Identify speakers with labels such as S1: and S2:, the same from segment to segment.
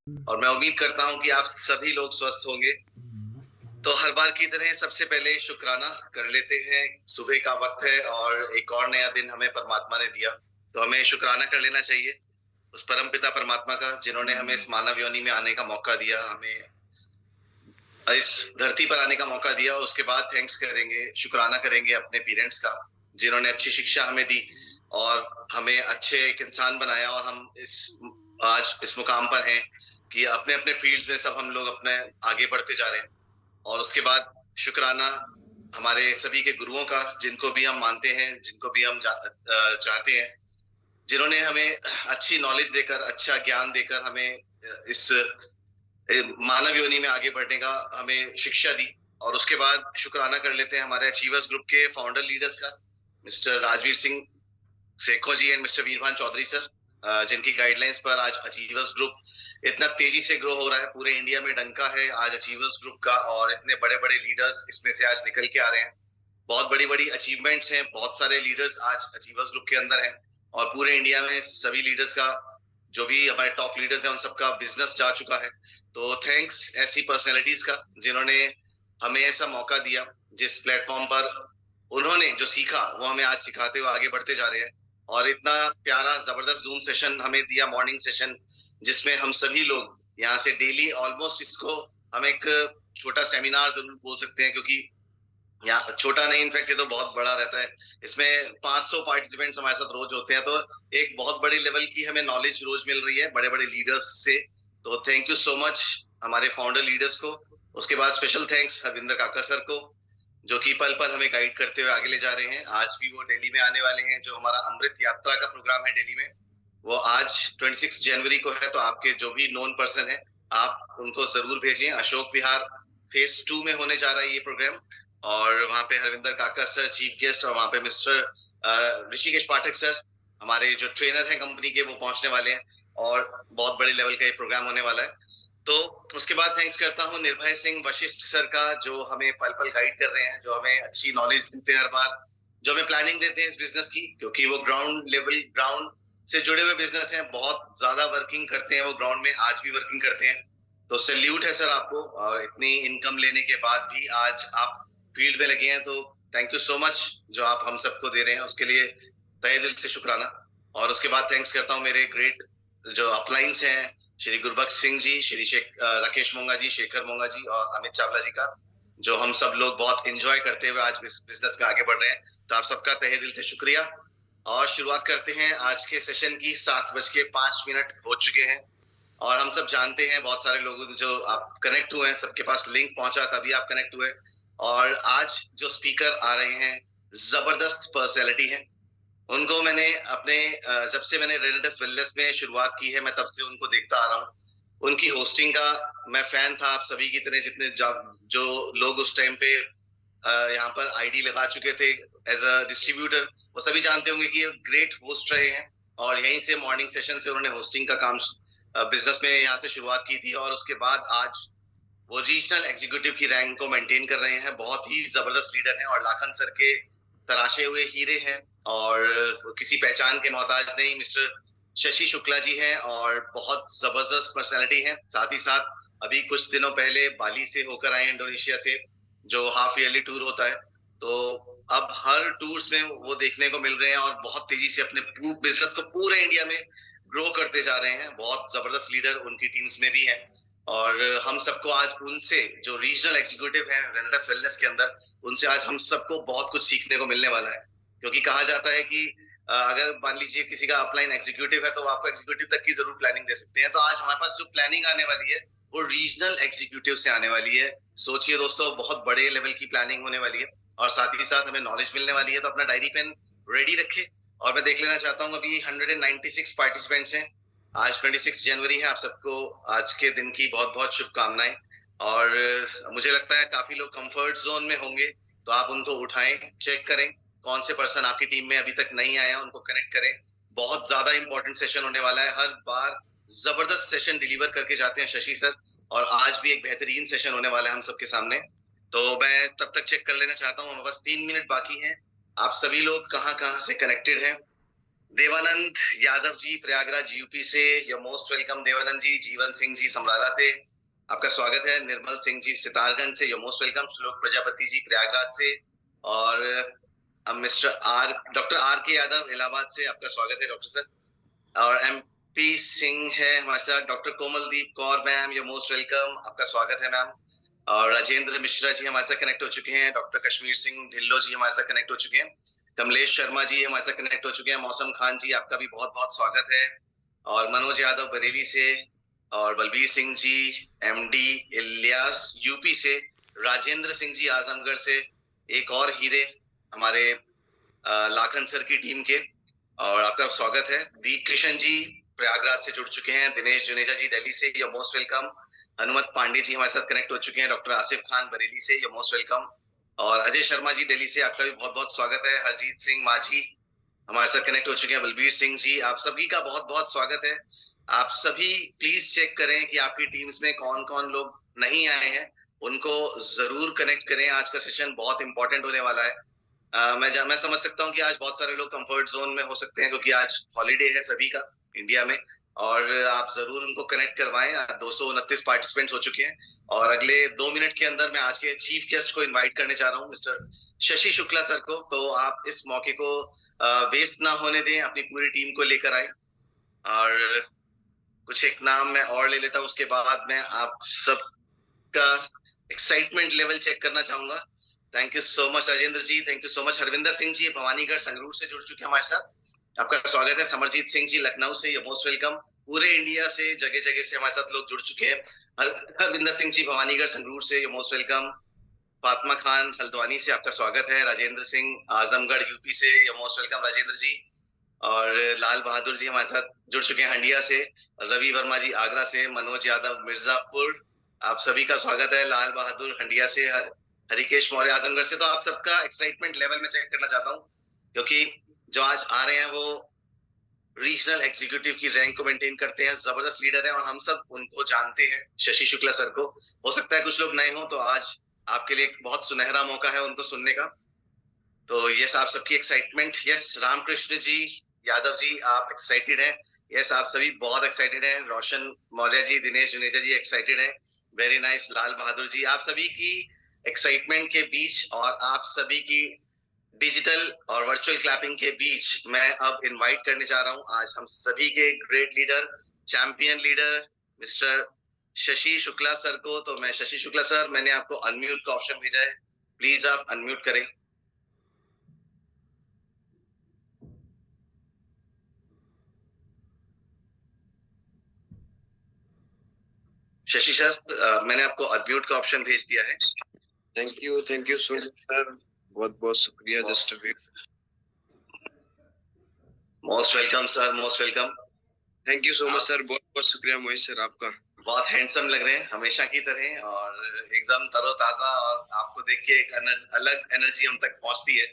S1: और मैं उम्मीद करता हूँ कि आप सभी लोग स्वस्थ होंगे। तो हर बार की तरह सबसे पहले शुक्राना कर लेते हैं। सुबह का वक़्त है और एक और नया दिन हमें परमात्मा ने दिया, तो हमें शुक्राना कर लेना चाहिए उस परमपिता परमात्मा का, जिन्होंने हमें इस मानव योनि में आने का मौका दिया, हमें इस धरती पर आने का मौका दिया। और उसके बाद थैंक्स करेंगे, शुक्राना करेंगे अपने पेरेंट्स का, जिन्होंने अच्छी शिक्षा हमें दी और हमें अच्छे एक इंसान बनाया, और हम आज इस मुकाम पर हैं कि अपने-अपने फ़ील्ड्स में सब हम लोग अपने आगे बढ़ते जा रहे हैं। और उसके बाद शुक्राना हमारे सभी के गुरुओं का, जिनको भी हम मानते हैं, जिनको भी हम चाहते हैं, जिन्होंने हमें अच्छी नॉलेज देकर, अच्छा ज्ञान देकर हमें इस मानव योनि में आगे बढ़ने का हमें शिक्षा दी। और उसके बाद शुक्राना कर लेते हैं हमारे अचीवर्स ग्रुप के फाउंडर लीडर्स का, mister Rajveer Singh Sekho ji and mister Virbhan Chaudhary sir, जिनकी गाइडलाइंस पर आज अचीवर्स ग्रुप इतना तेजी से ग्रो हो रहा है। पूरे इंडिया में डंका है आज अचीवर्स ग्रुप का, और इतने बड़े बड़े लीडर्स इसमें से आज निकल के आ रहे हैं। बहुत बड़ी बड़ी अचीवमेंट्स हैं, बहुत सारे लीडर्स आज अचीवर्स ग्रुप के अंदर हैं, और पूरे इंडिया में सभी लीडर्स का, जो भी हमारे टॉप लीडर्स हैं, उन सबका बिजनेस जा चुका है। तो थैंक्स ऐसी पर्सनैलिटीज का, जिन्होंने हमें ऐसा मौका दिया, जिस प्लेटफॉर्म पर उन्होंने जो सीखा वो हमें आज सिखाते हुए आगे बढ़ते जा रहे हैं। और इतना प्यारा जबरदस्त जूम सेशन हमें दिया, मॉर्निंग सेशन, जिसमें हम सभी लोग यहाँ से डेली ऑलमोस्ट इसको हम एक छोटा सेमिनार जरूर बोल सकते हैं, क्योंकि यहाँ छोटा नहीं, इनफैक्ट ये तो बहुत बड़ा रहता है। इसमें 500 पार्टिसिपेंट्स हमारे साथ रोज होते हैं, तो एक बहुत बड़ी लेवल की हमें नॉलेज रोज मिल रही है बड़े बड़े लीडर्स से। तो थैंक यू सो मच हमारे फाउंडर लीडर्स को। उसके बाद स्पेशल थैंक्स हरविंदर काका सर को, जो कि पल पल हमें गाइड करते हुए आगे ले जा रहे हैं। आज भी वो दिल्ली में आने वाले हैं, जो हमारा अमृत यात्रा का प्रोग्राम है दिल्ली में, वो आज 26 जनवरी को है। तो आपके जो भी नोन पर्सन है, आप उनको जरूर भेजें। अशोक विहार फेज 2 में होने जा रहा है ये प्रोग्राम, और वहाँ पे हरविंदर काका सर चीफ गेस्ट, और वहाँ पे मिस्टर ऋषिकेश पाठक सर, हमारे जो ट्रेनर हैं कंपनी के, वो पहुंचने वाले हैं। और बहुत बड़े लेवल का ये प्रोग्राम होने वाला है। तो उसके बाद थैंक्स करता हूँ निर्भय सिंह वशिष्ठ सर का, जो हमें पल पल गाइड कर रहे हैं, जो हमें अच्छी नॉलेज देते हैं हर बार, जो हमें प्लानिंग देते हैं इस बिजनेस की, क्योंकि वो ग्राउंड लेवल, ग्राउंड से जुड़े हुए बिजनेस हैं, बहुत ज्यादा वर्किंग करते हैं वो ग्राउंड में, आज भी वर्किंग करते हैं। तो सैल्यूट है सर आपको, और इतनी इनकम लेने के बाद भी आज आप फील्ड में लगे हैं, तो थैंक यू सो मच जो आप हम सबको दे रहे हैं, उसके लिए तहे दिल से शुक्राना। और उसके बाद थैंक्स करता हूँ मेरे ग्रेट जो अपलाइंस हैं, श्री गुरबख्श सिंह जी, श्री राकेश मोंगा जी, शेखर मोंगा जी और अमित चावला जी का, जो हम सब लोग बहुत एंजॉय करते हुए आज बिजनेस में आगे बढ़ रहे हैं। तो आप सबका तहे दिल से शुक्रिया। और शुरुआत करते हैं आज के सेशन की। 7:05 हो चुके हैं, और हम सब जानते हैं बहुत सारे लोग जो आप कनेक्ट हुए हैं, सबके पास लिंक पहुंचा तभी आप कनेक्ट हुए। और आज जो स्पीकर आ रहे हैं, जबरदस्त पर्सनैलिटी हैं। उनको मैंने अपने जब से मैंने रेनेटस वेलनेस में शुरुआत की है, मैं तब से उनको देखता आ रहा हूँ। उनकी होस्टिंग का मैं फैन था, आप सभी की तरह, जितने जो लोग उस टाइम पे यहाँ पर आईडी लगा चुके थे एज अ डिस्ट्रीब्यूटर, वो सभी जानते होंगे कि ये ग्रेट होस्ट रहे हैं। और यहीं से मॉर्निंग सेशन से उन्होंने होस्टिंग का काम बिजनेस में यहाँ से शुरुआत की थी, और उसके बाद आज वो रीजनल एग्जीक्यूटिव की रैंक को मेंटेन कर रहे हैं। बहुत ही जबरदस्त लीडर हैं, और लाखन सर के तराशे हुए हीरे हैं, और किसी पहचान के मोहताज नहीं। मिस्टर शशि शुक्ला जी हैं, और बहुत जबरदस्त पर्सनैलिटी है। साथ ही साथ अभी कुछ दिनों पहले बाली से होकर आए, इंडोनेशिया से, जो हाफ ईयरली टूर होता है। तो अब हर टूर्स में वो देखने को मिल रहे हैं, और बहुत तेजी से अपने बिजनेस को पूरे इंडिया में ग्रो करते जा रहे हैं। बहुत जबरदस्त लीडर उनकी टीम्स में भी है। और हम सबको आज उनसे, जो रीजनल एग्जीक्यूटिव है रेनेटस वेलनेस के अंदर, उनसे आज हम सबको बहुत कुछ सीखने को मिलने वाला है। क्योंकि कहा जाता है कि अगर मान लीजिए किसी का अपलाइन एग्जीक्यूटिव है, तो वो आपको एग्जीक्यूटिव तक की जरूर प्लानिंग दे सकते हैं। तो आज हमारे पास जो प्लानिंग आने वाली है, वो रीजनल एग्जीक्यूटिव से आने वाली है। सोचिए दोस्तों, बहुत बड़े लेवल की प्लानिंग होने वाली है, और साथ ही साथ हमें नॉलेज मिलने वाली है। तो अपना डायरी पेन रेडी रखे। और मैं देख लेना चाहता हूँ, अभी 196 पार्टिसिपेंट्स हैं। आज 26 जनवरी है। आप सबको आज के दिन की बहुत बहुत शुभकामनाएं। और मुझे लगता है काफी लोग कंफर्ट जोन में होंगे, तो आप उनको उठाएं, चेक करें कौन से पर्सन आपकी टीम में अभी तक नहीं आया, उनको कनेक्ट करें। बहुत ज्यादा इंपॉर्टेंट सेशन होने वाला है। हर बार जबरदस्त सेशन डिलीवर करके जाते हैं शशि सर, और आज भी एक बेहतरीन सेशन होने वाला है हम सबके सामने। तो मैं तब तक चेक कर लेना चाहता हूँ, हमारे पास 3 मिनट बाकी हैं। आप सभी लोग कहाँ कहाँ से कनेक्टेड हैं, देवानंद यादव जी प्रयागराज यूपी से, योर मोस्ट वेलकम देवानंद जी। जीवन सिंह जी समराला से आपका स्वागत है। निर्मल सिंह जी सितारगंज से, योर मोस्ट वेलकम। श्लोक प्रजापति जी प्रयागराज से, और डॉक्टर आर के यादव इलाहाबाद से आपका स्वागत है डॉक्टर सर। और एमपी सिंह है हमारे साथ, doctor Komaldeep Kaur ma'am, your most welcome, आपका स्वागत है मैम। और राजेंद्र मिश्रा जी हमारे साथ कनेक्ट हो चुके हैं। डॉक्टर कश्मीर सिंह ढिल्लो जी हमारे साथ कनेक्ट हो चुके हैं। कमलेश शर्मा जी हमारे साथ कनेक्ट हो चुके हैं। मौसम खान जी आपका भी बहुत बहुत स्वागत है। और मनोज यादव बरेली से, और बलबीर सिंह जी एमडी इलियास यूपी से, राजेंद्र सिंह जी आजमगढ़ से, एक और हीरे हमारे लाखन सर की टीम के, और आपका स्वागत है। दीप किशन जी प्रयागराज से जुड़ चुके हैं। दिनेश जुनेजा जी दिल्ली से, your most welcome. Hanumat Pandey ji हमारे साथ कनेक्ट हो चुके हैं। डॉक्टर आसिफ खान बरेली से, योर मोस्ट वेलकम। और अजय शर्मा जी दिल्ली से, आपका भी बहुत बहुत स्वागत है। हरजीत सिंह माझी हमारे साथ कनेक्ट हो चुके हैं। बलबीर सिंह जी, आप सभी का बहुत बहुत स्वागत है। आप सभी प्लीज चेक करें कि आपकी टीम्स में कौन कौन लोग नहीं आए हैं, उनको जरूर कनेक्ट करें। आज का सेशन बहुत इंपॉर्टेंट होने वाला है। मैं समझ सकता हूँ कि आज बहुत सारे लोग कंफर्ट जोन में हो सकते हैं, क्योंकि आज हॉलीडे है सभी का इंडिया में। और आप जरूर उनको कनेक्ट करवाएं। 229 पार्टिसिपेंट्स हो चुके हैं, और अगले 2 मिनट के अंदर मैं आज के चीफ गेस्ट को इनवाइट करने चाह रहा हूँ, मिस्टर शशि शुक्ला सर को। तो आप इस मौके को वेस्ट ना होने दें, अपनी पूरी टीम को लेकर आए। और कुछ एक नाम मैं और ले लेता हूँ, उसके बाद मैं आप सबका एक्साइटमेंट लेवल चेक करना चाहूंगा। Thank you so much Rajendra ji, thank you so much. Harvinder Singh ji Bhawanigarh Sangrur से जुड़ चुके हैं हमारे साथ, आपका स्वागत है। समरजीत सिंह जी लखनऊ से, मोस्ट वेलकम। पूरे इंडिया से जगह जगह से हमारे साथ लोग जुड़ चुके हैं। हरविंदर सिंह जी भवानीगढ़ संगरूर से, मोस्ट वेलकम। फातिमा खान हल्द्वानी से, आपका स्वागत है। राजेंद्र सिंह आजमगढ़ यूपी से, मोस्ट वेलकम राजेंद्र जी। और लाल बहादुर जी हमारे साथ जुड़ चुके हैं हंडिया से। रवि वर्मा जी आगरा से, मनोज यादव मिर्जापुर, आप सभी का स्वागत है। लाल बहादुर हंडिया से, हरिकेश मौर्य आजमगढ़ से। तो आप सबका एक्साइटमेंट लेवल में चेक करना चाहता हूँ, क्योंकि जो आज आ रहे हैं वो रीजनल एग्जीक्यूटिव की रैंक को मेंटेन करते हैं, जबरदस्त लीडर है, और हम सब उनको जानते हैं, शशि शुक्ला सर को। हो सकता है कुछ लोग नए हो, तो आज आपके लिए एक बहुत सुनहरा मौका है उनको सुनने का। तो यस, आप सबकी एक्साइटमेंट। यस, रामकृष्ण जी यादव जी आप एक्साइटेड हैं। यस, आप सभी बहुत एक्साइटेड हैं। रोशन मौर्य जी, दिनेश जुनेजा जी एक्साइटेड हैं। Very nice. लाल बहादुर जी, आप सभी की एक्साइटमेंट के बीच और आप सभी की डिजिटल और वर्चुअल क्लैपिंग के बीच मैं अब इनवाइट करने जा रहा हूं आज हम सभी के great leader, champion leader, mister Shashi Shukla sir को। तो मैं शशि शुक्ला सर, मैंने आपको अनम्यूट का ऑप्शन भेजा है, प्लीज आप अनम्यूट करें। शशि सर, मैंने आपको अनम्यूट का ऑप्शन भेज दिया है।
S2: Thank you so much sir, बहुत बहुत शुक्रिया। Just
S1: most welcome sir, most welcome.
S2: Thank you so much sir, बहुत बहुत शुक्रिया मोहित सर आपका।
S1: बहुत हैंडसम लग रहे हैं हमेशा की तरह, और एकदम तरोताजा, और आपको देख के एक अलग एनर्जी हम तक पहुंचती है।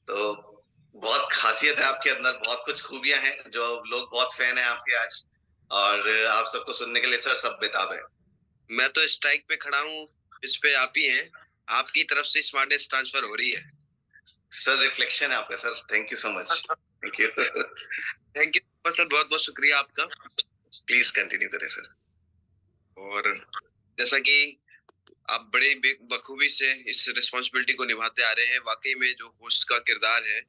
S1: तो बहुत खासियत है आपके अंदर, बहुत कुछ खूबियां हैं जो लोग बहुत फैन है आपके आज, और आप सबको सुनने के लिए सर सब बेताब है।
S2: मैं तो स्ट्राइक पे खड़ा हूँ, इस पे आप ही हैं, आपकी तरफ से स्मार्टनेस ट्रांसफर हो रही है
S1: सर। रिफ्लेक्शन है आपका sir, thank you so much. Thank you
S2: thank you sir, बहुत बहुत शुक्रिया आपका।
S1: प्लीज कंटिन्यू करें सर।
S2: और जैसा कि आप बड़े बखूबी से इस रिस्पॉन्सिबिलिटी को निभाते आ रहे हैं, वाकई में जो होस्ट का किरदार है,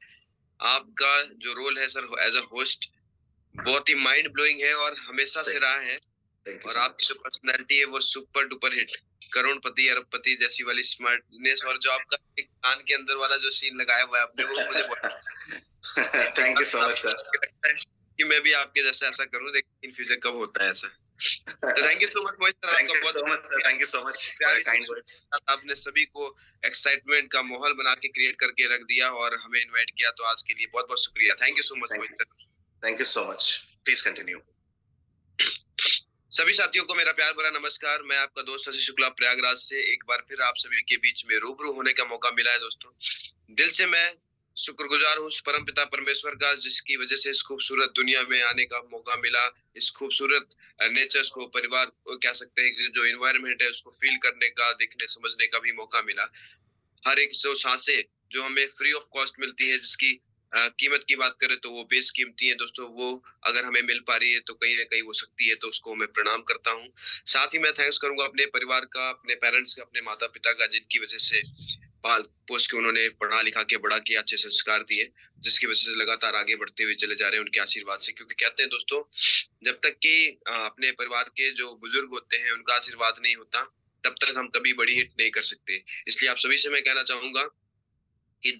S2: आपका जो रोल है सर एज अ होस्ट, बहुत ही माइंड ब्लोइंग है और हमेशा से रहा है। और आपकी जो पर्सनैलिटी है वो सुपर डुपर हिट, करोड़पति अरबपति जैसी वाली स्मार्टनेस, और जो आपका एक कान के अंदर वाला जो सीन लगाया हुआ है आपने, वो मुझे बहुत
S1: thank you so much sir.
S2: लगता है कि मैं भी आपके जैसा ऐसा करूं, लेकिन इन फ्यूचर कब होता है ऐसा। तो thank you so much Mohit sir,
S1: thank you so much sir, thank you so much for kind words.
S2: आपने सभी को एक्साइटमेंट का माहौल बना के क्रिएट करके रख दिया और हमें इनवाइट किया, तो आज के लिए बहुत बहुत शुक्रिया। Thank you so much Mohit sir.
S1: Thank you so much, please continue.
S2: सभी साथियों को मेरा प्यार भरा नमस्कार। मैं आपका दोस्त शशि शुक्ला प्रयागराज से एक बार फिर आप सभी के बीच में रूबरू होने का मौका मिला है। दोस्तों, दिल से मैं शुक्रगुजार हूँ उस परम पिता परमेश्वर का, जिसकी वजह से इस खूबसूरत दुनिया में आने का मौका मिला, इस खूबसूरत नेचर्स को, परिवार को कह सकते हैं कि जो एनवायरनमेंट है उसको फील करने का, देखने समझने का भी मौका मिला। हर एक जो सांसें जो हमें फ्री ऑफ कॉस्ट मिलती है, जिसकी कीमत की बात करें तो वो बेशकीमती है दोस्तों, वो अगर हमें मिल पा रही है तो कहीं न कहीं वो शक्ति है, तो उसको मैं प्रणाम करता हूँ। साथ ही मैं थैंक्स करूँगा अपने परिवार का, अपने पेरेंट्स का, अपने माता-पिता का, जिनकी वज़ह से पाल-पोस के उन्होंने पढ़ा-लिखा के बड़ा किया, अच्छे संस्कार दिए, जिसकी वज़ह से लगातार आगे बढ़ते हुए चले जा रहे हैं उनके आशीर्वाद से। क्योंकि कहते हैं दोस्तों, जब तक कि अपने परिवार के जो बुजुर्ग होते हैं, उनका आशीर्वाद नहीं होता, तब तक हम कभी बड़ी हिट नहीं कर सकते। इसलिए आप सभी से मैं कहना चाहूँगा कि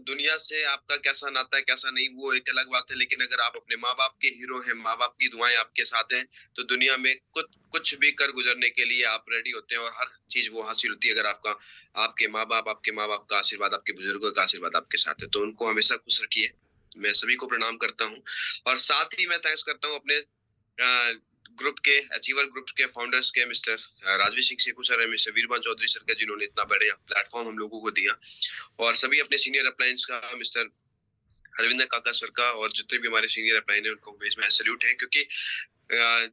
S2: दुनिया से आपका कैसा नाता है, कैसा नहीं, वो एक अलग बात है, लेकिन अगर आप अपने माँ-बाप के हीरो हैं, माँ-बाप की दुआएँ आपके साथ हैं, तो दुनिया में कुछ कुछ भी कर गुज़रने के लिए आप रेडी होते हैं और हर चीज़ वो हासिल होती है अगर आपके माँ-बाप का आशीर्वाद, आपके बुजुर्गों का आशीर्वाद आपके साथ है, तो उनको हमेशा खुश रखिए। मैं सभी को प्रणाम करता हूँ और साथ ही मैं थैंक्स करता हूँ अपने ग्रुप के अचीवर ग्रुप के फाउंडर्स के मिस्टर राजवीर सिंह सेखू सर है, मिस्टर वीरभद्र चौधरी सर का, जिन्होंने इतना बड़ा प्लेटफ़ॉर्म हम लोगों को दिया। और सभी अपने सीनियर अप्लायंस का, मिस्टर हरविंदर काका सर का, और जितने भी हमारे सीनियर अप्लायन है उनको बीच में सैल्यूट है, क्योंकि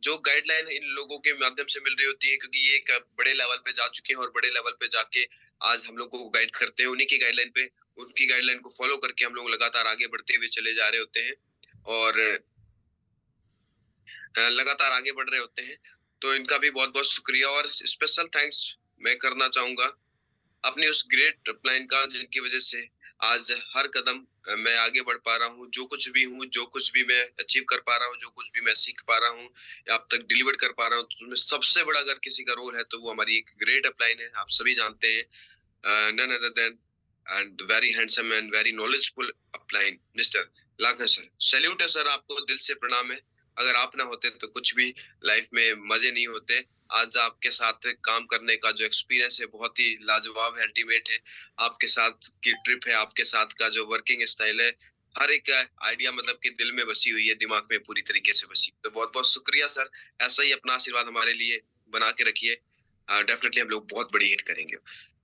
S2: जो गाइडलाइन इन लोगों के माध्यम से मिल रही होती है, क्योंकि ये एक बड़े लेवल पे जा चुके हैं और बड़े लेवल पे जाके आज हम लोगों को गाइड करते हैं, उन्हीं की गाइडलाइन पे, उनकी गाइडलाइन को फॉलो करके हम लोग लगातार आगे बढ़ते हुए चले जा रहे होते हैं और लगातार आगे बढ़ रहे होते हैं। तो इनका भी बहुत-बहुत शुक्रिया और स्पेशल थैंक्स मैं करना चाहूँगा अपनी उस ग्रेट अपलाइन का, जिनकी वजह से आज हर कदम मैं आगे बढ़ पा रहा हूँ। जो कुछ भी हूँ, जो कुछ भी मैं अचीव कर पा रहा हूँ, जो कुछ भी मैं सीख पा रहा हूँ या अब तक डिलीवर कर पा रहा हूँ, तो उसमें सबसे बड़ा अगर किसी का रोल है, तो वो हमारी एक ग्रेट अपलाइन है। आप सभी जानते हैं, none other than and very handsome and very knowledgeful upline mister Lakhan sir. Salute है सर, आपको दिल से प्रणाम है। अगर आप ना होते तो कुछ भी लाइफ में मज़े नहीं होते। आज आपके साथ काम करने का जो एक्सपीरियंस है बहुत ही लाजवाब है, अल्टीमेट है। आपके साथ की ट्रिप है, आपके साथ का जो वर्किंग स्टाइल है, हर एक आइडिया मतलब कि दिल में बसी हुई है, दिमाग में पूरी तरीके से बसी। तो बहुत-बहुत शुक्रिया सर, ऐसा ही अपना आशीर्वाद हमारे लिए बना के रखिए। डेफिनिटली हम लोग बहुत बड़ी हिट करेंगे।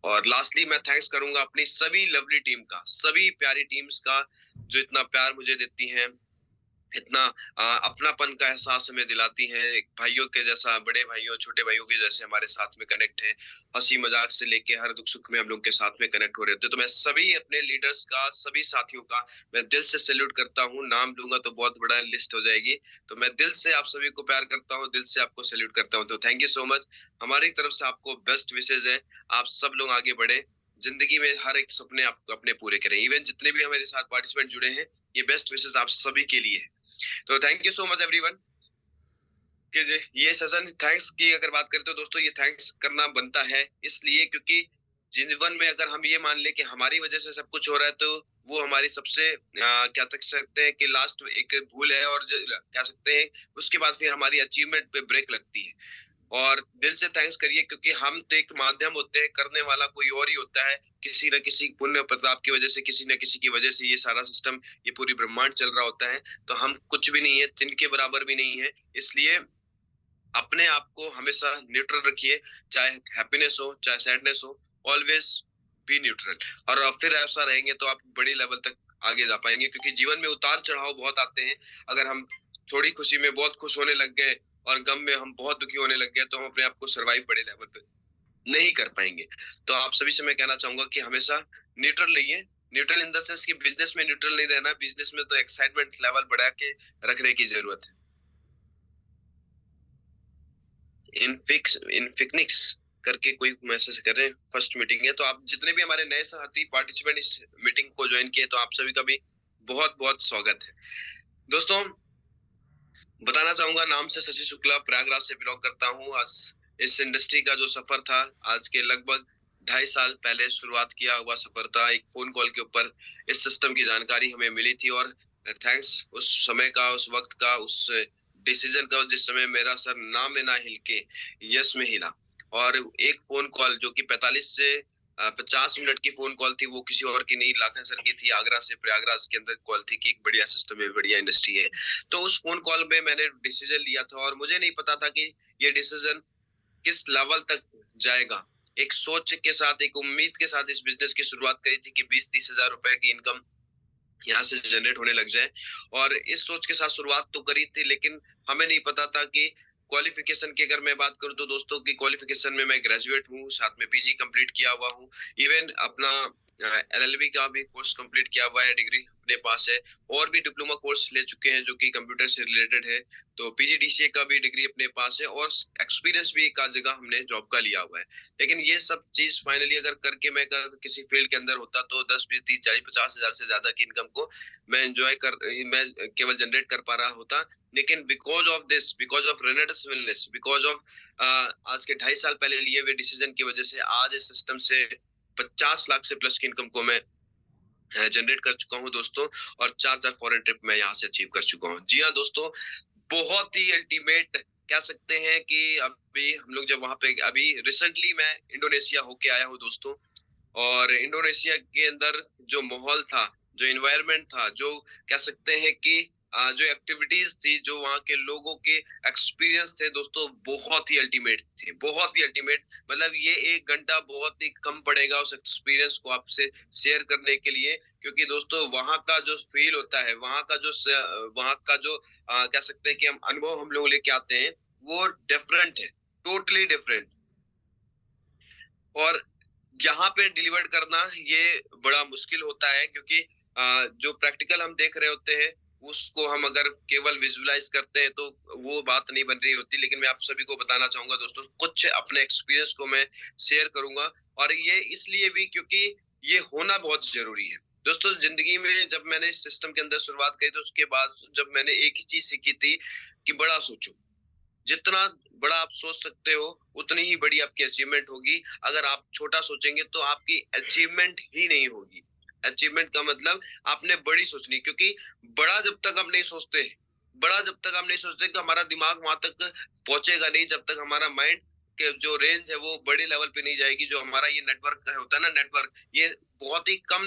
S2: और लास्टली मैं थैंक्स करूँगा अपनी सभी लवली टीम का, सभी प्यारी टीम्स का, जो इतना प्यार मुझे देती हैं, इतना अपनापन का एहसास हमें दिलाती हैं, एक भाइयों के जैसा, बड़े भाइयों, छोटे भाइयों के जैसे हमारे साथ में कनेक्ट हैं। हँसी-मज़ाक से लेके हर दुख-सुख में हम लोग के साथ में कनेक्ट हो रहे होते हैं। तो मैं सभी अपने लीडर्स का, सभी साथियों का मैं दिल से सैल्यूट करता हूँ। नाम लूँगा तो बहुत बड़ा लिस्ट हो जाएगी। तो मैं दिल से आप सभी को प्यार करता हूँ, दिल से आपको सैल्यूट करता हूँ। तो थैंक यू सो मच। हमारी तरफ से आपको बेस्ट विशेज़ हैं। आप सब लोग आगे बढ़ें। ज़िंदगी में हर एक सपने आप अपने पूरे करें। इवन जितने भी हमारे साथ पार्टिसिपेंट जुड़े हैं, ये बेस्ट विशेज़ आप सभी के लिए है। तो thank you so much everyone कि ये सेशन थैंक्स की अगर बात करें तो दोस्तों, ये थैंक्स करना बनता है, इसलिए क्योंकि जीवन में अगर हम ये मान लें कि हमारी वजह से सब कुछ हो रहा है, तो वो हमारी सबसे क्या कह सकते हैं कि लास्ट एक भूल है, और कह सकते हैं उसके बाद फिर हमारी अचीवमेंट पे ब्रेक लगती है। और दिल से थैंक्स करिए, क्योंकि हम तो एक माध्यम होते हैं, करने वाला कोई और ही होता है। किसी न किसी पुण्य प्रताप की वजह से, किसी न किसी की वजह से ये सारा सिस्टम, ये पूरी ब्रह्मांड चल रहा होता है। तो हम कुछ भी नहीं है, तिन के बराबर भी नहीं है। इसलिए अपने आप को हमेशा न्यूट्रल रखिए, चाहे हैप्पीनेस हो, चाहे सैडनेस हो, ऑलवेज बी न्यूट्रल। और फिर ऐसा रहेंगे तो आप बड़ी लेवल तक आगे जा पाएँगे, क्योंकि जीवन में उतार-चढ़ाव बहुत आते हैं। अगर हम थोड़ी खुशी में बहुत खुश होने लग गए और गम में हम बहुत दुखी होने लग गए, तो हम अपने आप को सर्वाइव बड़े लेवल पे नहीं कर पाएँगे। तो आप सभी से मैं कहना चाहूँगा कि हमेशा न्यूट्रल रहिए। न्यूट्रल इन द सेंस कि बिज़नेस में न्यूट्रल नहीं रहना, बिज़नेस में तो एक्साइटमेंट लेवल बढ़ा के रखने की ज़रूरत है। इनफिनिक्स करके कोई मैसेज कर रहे हैं, फर्स्ट मीटिंग है, तो आप जितने भी हमारे नए साथी पार्टिसिपेंट इस मीटिंग को ज्वाइन किए, तो आप सभी का भी बहुत बहुत स्वागत है। दोस्तों, बताना चाहूंगा, नाम से शशि शुक्ला, प्रयागराज से बिलोंग करता हूँ। आज इस इंडस्ट्री का जो सफर था, आज के लगभग 2.5 साल पहले शुरुआत किया हुआ सफर था। एक फोन कॉल के ऊपर इस सिस्टम की जानकारी हमें मिली थी, और थैंक्स उस समय का, उस वक्त का, उस डिसीजन का, जिस समय मेरा सर ना में ना हिल के यस में हिला। और एक फोन कॉल जो कि 45 से 50 मिनट की फोन कॉल थी, वो किसी और की नहीं, लाखन सर की थी। आगरा से प्रयागराज के अंदर कॉल थी कि एक बढ़िया सिस्टम है, बढ़िया इंडस्ट्री है। तो उस फोन कॉल में मैंने डिसीजन लिया था, और मुझे नहीं पता था कि ये डिसीजन किस लेवल तक जाएगा। एक सोच के साथ, एक उम्मीद के साथ इस बिजनेस की शुरुआत करी थी कि 20-30 हजार रुपए की इनकम यहाँ से जनरेट होने लग जाए, और इस सोच के साथ शुरुआत तो करी थी, लेकिन हमें नहीं पता था कि क्वालिफिकेशन की अगर मैं बात करूँ तो दोस्तों की क्वालिफिकेशन में मैं ग्रेजुएट हूँ, साथ में पीजी कंप्लीट किया हुआ हूँ। इवन अपना एलएलबी का भी कोर्स कंप्लीट किया हुआ है, डिग्री अपने पास है। और भी डिप्लोमा कोर्स ले चुके हैं जो कि कंप्यूटर से रिलेटेड है। तो पीजीडीसीए का भी डिग्री अपने पास है और एक्सपीरियंस भी एक आध जगह हमने जॉब का लिया हुआ है। लेकिन ये सब चीज फाइनली अगर करके मैं किसी फील्ड के अंदर होता तो 10 20 30 40 50 हजार से ज्यादा की इनकम को मैं केवल जनरेट कर पा रहा होता। लेकिन बिकॉज ऑफ रेनेडस वेलनेस, बिकॉज ऑफ आज के 2.5 साल पहले लिए हुए डिसीजन की वजह से आज इस सिस्टम से 50 लाख से प्लस की इनकम को मैं जनरेट कर चुका हूँ दोस्तों। और 4 फॉरेन ट्रिप मैं यहाँ से अचीव कर चुका हूँ। जी हाँ दोस्तों, बहुत ही अल्टीमेट कह सकते हैं कि अभी हम लोग जब वहां पे अभी रिसेंटली मैं इंडोनेशिया होके आया हूँ दोस्तों। और इंडोनेशिया के अंदर जो माहौल था, जो एनवायरनमेंट था, जो कह सकते हैं कि जो एक्टिविटीज थी, जो वहाँ के लोगों के एक्सपीरियंस थे दोस्तों, बहुत ही अल्टीमेट थे, बहुत ही अल्टीमेट। मतलब ये 1 घंटा बहुत ही कम पड़ेगा उस एक्सपीरियंस को आपसे शेयर करने के लिए। क्योंकि दोस्तों वहाँ का जो फील होता है, वहाँ का जो कह सकते हैं कि हम अनुभव हम लोग लेके आते हैं, वो डिफरेंट है, टोटली डिफरेंट। और यहाँ पे डिलीवर करना ये बड़ा मुश्किल होता है क्योंकि जो प्रैक्टिकल हम देख रहे होते हैं उसको हम अगर केवल विजुलाइज करते हैं तो वो बात नहीं बन रही होती। लेकिन मैं आप सभी को बताना चाहूंगा दोस्तों, कुछ अपने एक्सपीरियंस को मैं शेयर करूंगा। और ये इसलिए भी क्योंकि ये होना बहुत जरूरी है दोस्तों। जिंदगी में जब मैंने इस सिस्टम के अंदर शुरुआत करी तो उसके बाद जब मैंने एक ही चीज सीखी थी कि बड़ा सोचो। जितना बड़ा आप सोच सकते हो उतनी ही बड़ी आपकी अचीवमेंट होगी। अगर आप छोटा सोचेंगे तो आपकी अचीवमेंट ही नहीं होगी। अचीवमेंट का मतलब आपने बड़ी सोचनी, क्योंकि बड़ा जब तक हम नहीं सोचते, बड़ा जब तक हम नहीं सोचते कि हमारा दिमाग वहां तक पहुंचेगा नहीं, जब तक हमारा माइंड के जो रेंज है वो बड़े लेवल पे नहीं जाएगी। जो हमारा ये नेटवर्क होता है ना, नेटवर्क, ये बहुत ही कम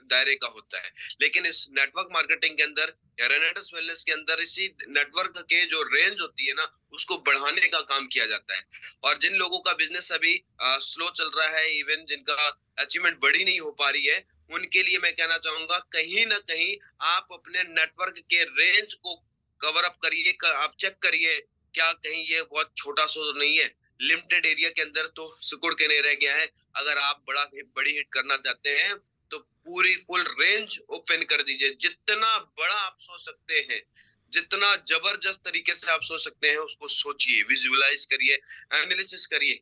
S2: दायरे का होता है। लेकिन इस नेटवर्क मार्केटिंग के अंदर या रेनेटस वेलनेस के अंदर इसी नेटवर्क के जो रेंज होती है ना, उसको बढ़ाने का काम किया जाता है। और जिन लोगों का बिजनेस अभी स्लो चल रहा है, इवन जिनका अचीवमेंट बड़ी नहीं हो पा रही है, उनके लिए मैं कहना चाहूंगा कहीं ना कहीं आप अपने नेटवर्क के रेंज को कवर अप करिए। आप चेक करिए क्या कहीं ये बहुत छोटा सा तो नहीं है, लिमिटेड एरिया के अंदर तो सिकुड़ के नहीं रह गया है। अगर आप बड़ी हिट करना चाहते हैं तो पूरी फुल रेंज ओपन कर दीजिए। जितना बड़ा आप सोच सकते हैं, जितना जबरदस्त तरीके से आप सोच सकते हैं, उसको सोचिए, विजुअलाइज करिए, एनालिसिस करिए,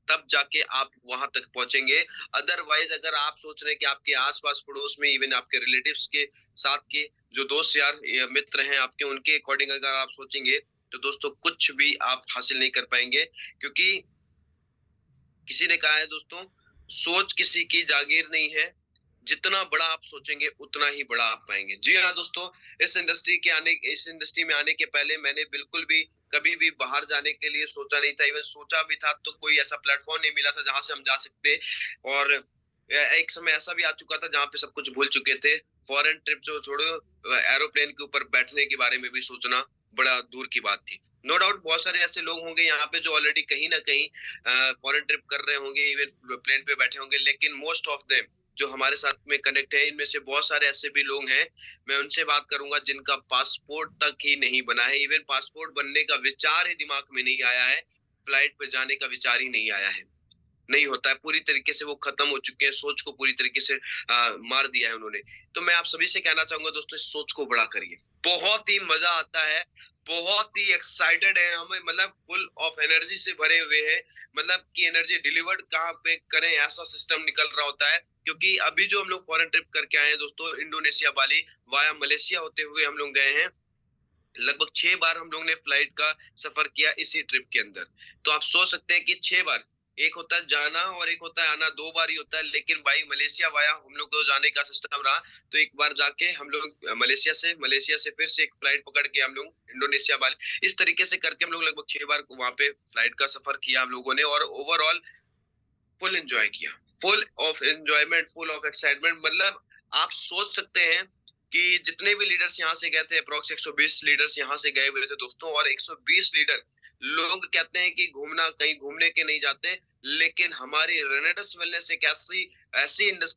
S2: तब जाके आप वहां तक पहुंचेंगे। अदरवाइज अगर आप सोच रहे हैं कि आपके आसपास पड़ोस में, इवन आपके रिलेटिव्स के साथ के जो दोस्त यार या मित्र हैं आपके, उनके अकॉर्डिंग अगर आप सोचेंगे तो दोस्तों कुछ भी आप हासिल नहीं कर पाएंगे। क्योंकि किसी ने कहा है दोस्तों, सोच किसी की जागीर नहीं है, जितना बड़ा आप सोचेंगे उतना ही बड़ा आप पाएंगे। जी हाँ दोस्तों, इस इंडस्ट्री में आने के पहले मैंने बिल्कुल भी कभी भी बाहर जाने के लिए सोचा नहीं था। इवन सोचा भी था तो कोई ऐसा प्लेटफॉर्म नहीं मिला था जहां से हम जा सकते। और एक समय ऐसा भी आ चुका था जहां पे सब कुछ भूल चुके थे। फॉरेन ट्रिप जो छोड़ो, एरोप्लेन के ऊपर बैठने के बारे में भी सोचना बड़ा दूर की बात थी। नो डाउट बहुत सारे ऐसे लोग होंगे यहाँ पे जो ऑलरेडी कहीं ना कहीं फॉरेन ट्रिप कर रहे होंगे, इवन प्लेन पे बैठे होंगे। लेकिन मोस्ट ऑफ देम जो हमारे साथ में कनेक्ट है, इनमें से बहुत सारे ऐसे भी लोग हैं, मैं उनसे बात करूंगा जिनका पासपोर्ट तक ही नहीं बना है। इवन पासपोर्ट बनने का विचार ही दिमाग में नहीं आया है, फ्लाइट पे जाने का विचार ही नहीं आया है। नहीं होता है, पूरी तरीके से वो खत्म हो चुके हैं, सोच को पूरी तरीके से मार दिया है उन्होंने। तो मैं आप सभी से कहना चाहूंगा दोस्तों, इस सोच को बड़ा करिए, बहुत ही मजा आता है, बहुत ही एक्साइटेड है हमें, मतलब फुल ऑफ एनर्जी से भरे हुए हैं। मतलब कि एनर्जी डिलीवर्ड कहाँ पे करें ऐसा सिस्टम निकल रहा होता है। क्योंकि अभी जो हम लोग फॉरेन ट्रिप करके आए हैं दोस्तों, इंडोनेशिया बाली वाया मलेशिया होते हुए हम लोग गए हैं। लगभग 6 बार हम लोग ने फ्लाइट का सफर किया इसी ट्रिप के अंदर। तो आप सोच सकते हैं कि 6 बार, एक होता है जाना और एक होता है आना, 2 बार ही होता है। लेकिन भाई मलेशिया वाया हम लोग को जाने का सिस्टम रहा। तो एक बार जाके हम लोग मलेशिया से फिर से एक फ्लाइट पकड़ के हम लोग इंडोनेशिया वाले, इस तरीके से करके हम लोग लगभग 6 बार वहां पे फ्लाइट का सफर किया हम लोगों ने। और ओवरऑल फुल एंजॉय किया, full of enjoyment, full of excitement. मतलब आप सोच सकते हैं कि जितने भी लीडर्स यहाँ से गए थे, अप्रोक्स 120 लीडर्स यहाँ से गए हुए थे दोस्तों। और 120 लीडर, लोग कहते हैं कि घूमना कहीं घूमने के नहीं जाते, लेकिन हमारी रेनेटस वेलनेस एक ऐसी